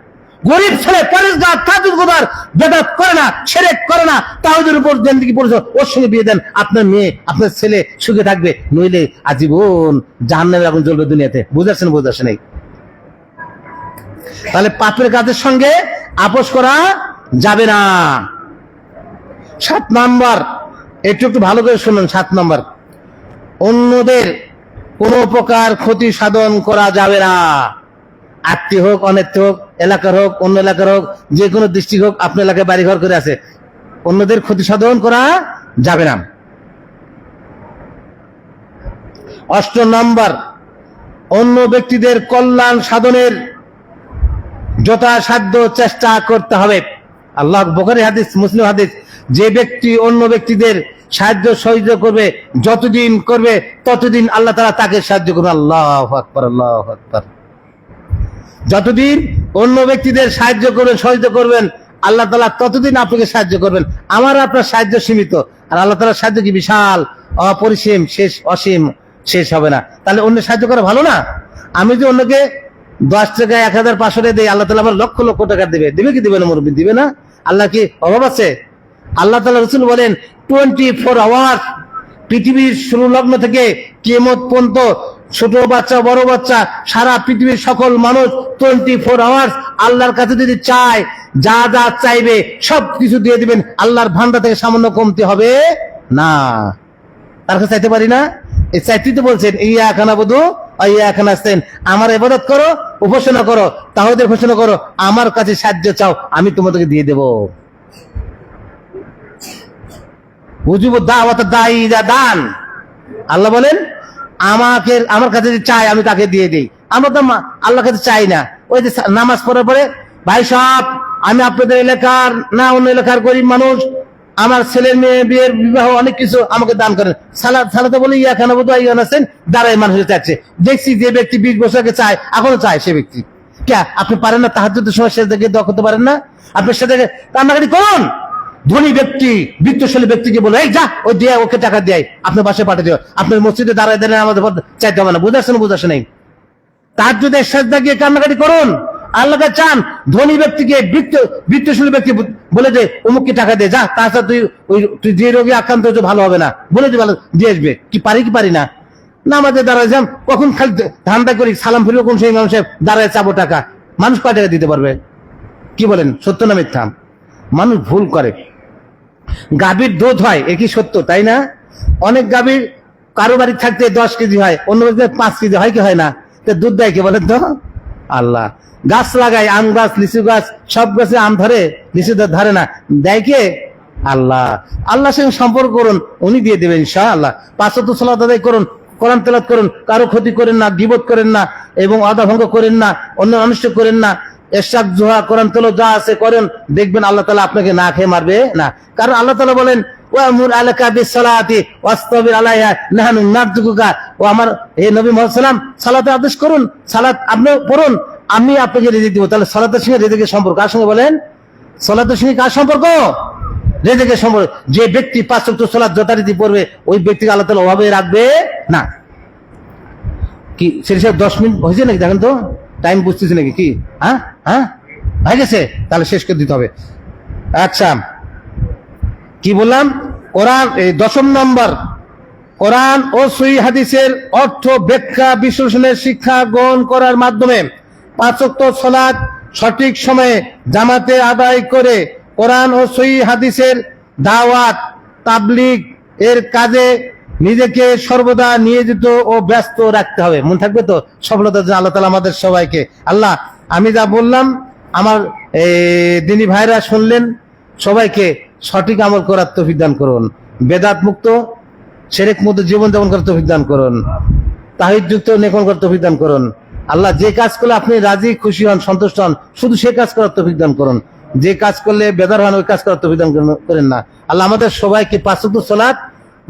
গরিব ছেলে পরেশগার তাজুদগার বেদাত করে না, শিরক করে না, তাওহীদের উপর জিন্দেগি পড়েছে, ওর সঙ্গে বিয়ে দেন, আপনার মেয়ে আপনার ছেলে সুখে থাকবে, নইলে আজীবন জাহান্নামের আগুন জ্বলবে দুনিয়াতে। বুঝাচ্ছেন? বোঝাচ্ছে নেই। তাহলে পাপের কাজের সঙ্গে আপোষ করা যাবে না। 7 নাম্বার, একটু ভালো করে শুনুন। 7 নাম্বার, অন্যদের কোন প্রকার ক্ষতি সাধন করা যাবে না। আত্মীয় হোক, অনাত্মীয় হোক, এলাকার হোক, অন্য এলাকার হোক, যে কোনো দৃষ্টি হোক, আপনার এলাকায় বাড়িঘর করে আছে, অন্যদের ক্ষতি সাধন করা যাবে না। 8 নাম্বার, অন্য ব্যক্তিদের কল্যাণ সাধনের যথাসাধ্য চেষ্টা করতে হবে। আল্লাহ, বুখারী হাদিস, মুসলিম হাদিস, যে ব্যক্তি অন্য ব্যক্তিদের সাহায্য সহযোগিতা করবে, যতদিন করবে ততদিন আল্লাহ তাআলা তাকে সাহায্য করবেন। আল্লাহু আকবার, আল্লাহু আকবার। যতদিন অন্য ব্যক্তিদের সাহায্য করবেন, সহযোগিতা করবেন, আল্লাহ তাআলা ততদিন আপনাকে সাহায্য করবেন। আমার আপনার সাহায্য সীমিত, আর আল্লাহ তাআলার সাহায্য কি বিশাল, অপরিসীম, শেষ, অসীম, শেষ হবে না। তাহলে অন্য সাহায্য করা ভালো না? আমি যে অন্যকে 10 টাকা 1500 টাকা দেই, আল্লাহ তাআলা আমার লক্ষ লক্ষ টাকা দিবে কি দিবে না মুরব্বী? দিবে না? আল্লাহ কি অভাব আছে? আল্লাহ তাআলা রাসূল বলেন 24 আওয়ার্স পৃথিবীর শুরু লগ্ন থেকে কিয়ামত পর্যন্ত ছোট বাচ্চা বড় বাচ্চা সারা পৃথিবীর সকল মানুষ 24 আওয়ার্স আল্লাহর কাছে যদি চায়, যা যা চাইবে সবকিছু দিয়ে দিবেন। আল্লাহর ভান্ডার থেকে সামান্য কমতি হবে না। তার কাছে চাইতে পারি না? এই চাইতে তো বলছেন ইয়াকা নাবুদু ওয়া ইয়াকা নাস্তাইন, আমার ইবাদত করো, উপাসনা করো, তাওহীদের ঘোষণা করো, আমার কাছে সাহায্য চাও, আমি তোমাদেরকে দিয়ে দেব। উজিবু দাওয়াত দাঈ ইযা দান। আল্লাহ বলেন আমার কাছে যে চাই আমি তাকে দিয়ে দিই। আমরা তো আল্লাহর কাছে চাই না। ওই যে নামাজ পড়ার পরে, ভাই সাহেব আমি আপনাদের এলাকার না অন্য এলাকার গরিব মানুষ, আমার ছেলের মেয়ে বিয়ের বিবাহ অনেক কিছু, আমাকে দান করেন। সালাতে বলে ইয়াকা নাবুদু ওয়া ইয়াকা নাস্তাইন, দাঁড়ায় মানুষ চাচ্ছে। দেখছি যে ব্যক্তি 20 বছর আগে চায় এখনো চায়, সে ব্যক্তি কে? আপনি পারেন না তাহাজ্জুদের সময় সেজদা গিয়ে দোয়া করতে পারেন না? আপনি সেজদা কান্নাকাটি করুন। ধনী ব্যক্তি বিত্তশালী ব্যক্তিকে বলে এই যা ওই দিয়ে ওকে টাকা দেয়, আপনার বাসায় পাঠিয়ে দিও, আপনার মসজিদে দাঁড়ায় দাঁড়ায় আমাদের চাইতে হবে না। বুঝাচ্ছে নেই? তাহাজ্জুদের সেজদা গিয়ে কান্নাকাটি করুন, আল্লাহকে চান। ধনী ব্যক্তিকে বিত্তশালী ব্যক্তি বলে যে অমুককে টাকা দে, যা, তাছাড়া তুই যে রোগী আক্রান্ত হচ্ছে ভালো হবে না, বলে যে ভালো দিয়ে আসবে। কি পারি না? নামাজে দাঁড়ায় যাম, কখন খালি ধান্দা করি, সালাম ফিরবো কোন সেই মানুষের দাঁড়ায় চাবো টাকা। মানুষ কয় টাকা দিতে পারবে? কি বলেন, সত্য না মিথ্যা? মানুষ ভুল করে। গাভীর দুধ হয়, একই সত্য, তাই না? অনেক গাভীর কারো বাড়ি থাকতে 10 কেজি হয়, অন্য বাড়িতে 5 কেজি হয় কি হয় না? তো দুধ দেয় কে বলেন তো? আল্লাহ। গাছ লাগায়, আম গাছ, লিচু গাছ, সব গাছে আম ধরে, লিচু ধরে না, দেয় কে? আল্লাহ। আল্লাহর সঙ্গে সম্পর্ক করুন, উনি দিয়ে দেবেন ইনশাআল্লাহ। 5 ওয়াক্ত সালাত আদায় করুন, কোরআন তেলাওয়াত করুন, কারো ক্ষতি করেন না, গীবত করেন না, এবং ওয়াদা ভঙ্গ করেন না, অন্য অনিষ্ট করেন না। ইরশাদ, জোহা, কোরআন তেলাওয়াত যা আছে করেন, দেখবেন আল্লাহ তাআলা আপনাকে না খেয়ে মারবে না। কারণ আল্লাহ তাআলা বলেন ওয়ামুর আলাকা বিসসালাতি ওয়াসতাবির আলাইহা নাহনু নারযুকুকা। ও আমার হে নবী মুহাম্মদ সাল্লাল্লাহু আলাইহি ওয়াসাল্লাম, সালাতের আদেশ করুন, সালাত আপনি পড়ুন, আমি আপনাকে রিজিক দিব। তাহলে সালাতের সঙ্গে রিজিকের সম্পর্ক কার সঙ্গে বলেন? সালাতের সঙ্গে কার সম্পর্ক? রিজিকের সম্পর্ক। যে ব্যক্তি 5 ওয়াক্ত সালাত যথারীতি পড়বে, ওই ব্যক্তিকে আল্লাহ তাআলা অভাবে রাখবে না। কি সেটা 10 মিনিট হয়েছে নাকি? দেখেন তো টাইম বুঝতেছি নাকি? কি হ্যাঁ হয়ে গেছে? তাহলে শেষ করে দিতে হবে। আচ্ছা, কি বললাম? কোরআন 10 নম্বর, কোরআন ও সহিহ হাদিসের অর্থ ব্যাখ্যা বিশ্লেষণের শিক্ষা গ্রহণ করার মাধ্যমে 5 ওয়াক্ত সালাত সঠিক সময়ে জামাতে আদায় করে কোরআন ও সহিহ হাদিসের দাওয়াত তাবলীগ এর কাজে নিজেকে সর্বদা নিয়োজিত ও ব্যস্ত রাখতে হবে। মনে থাকবে তো? সফলতার জন্য আল্লাহ তাআলা আমাদের সবাইকে, আল্লাহ আমি যা বললাম আমার দিনী ভাইরা শুনলেন, সবাইকে সঠিক আমল করার তৌফিক দান করুন, বেদাত মুক্ত শিরক মুক্ত জীবন যাপন করার তৌফিক দান করুন, তাওহীদ যুক্ত নেককার করার তৌফিক দান করুন। আল্লাহ যে কাজ করলে আপনি রাজি খুশি হন, সন্তুষ্ট হন, শুধু সে কাজ করার তৌফিক দান করুন। যে কাজ করলে বেদার হন, ওই কাজ করার তৌফিক দান করেন না। আল্লাহ আমাদের সবাইকে 5 ওয়াক্ত সালাত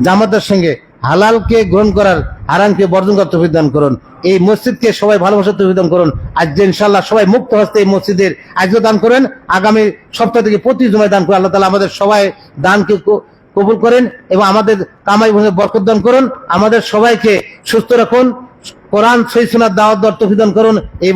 জামাতের সঙ্গে হালালকে গ্রহণ করার, হারামকে বর্জন করার তৌফিক দান করুন। এই মসজিদকে সবাই ভালোবাসার তৌফিক দান করুন। আজ যে ইনশাআল্লাহ সবাই মুক্ত হস্তে এই মসজিদের আজও দান করেন, আগামী সপ্তাহ থেকে প্রতি জুমায় দান করেন। আল্লাহ তাআলা আমাদের সবাই দানকে কবুল করেন এবং আমাদের কামাই বরকত দান করুন। আমাদের সবাইকে সুস্থ রাখুন, কোরআন সহিহ সুন্নাত দাওয়াত দেওয়ার তৌফিক দান করুন। এই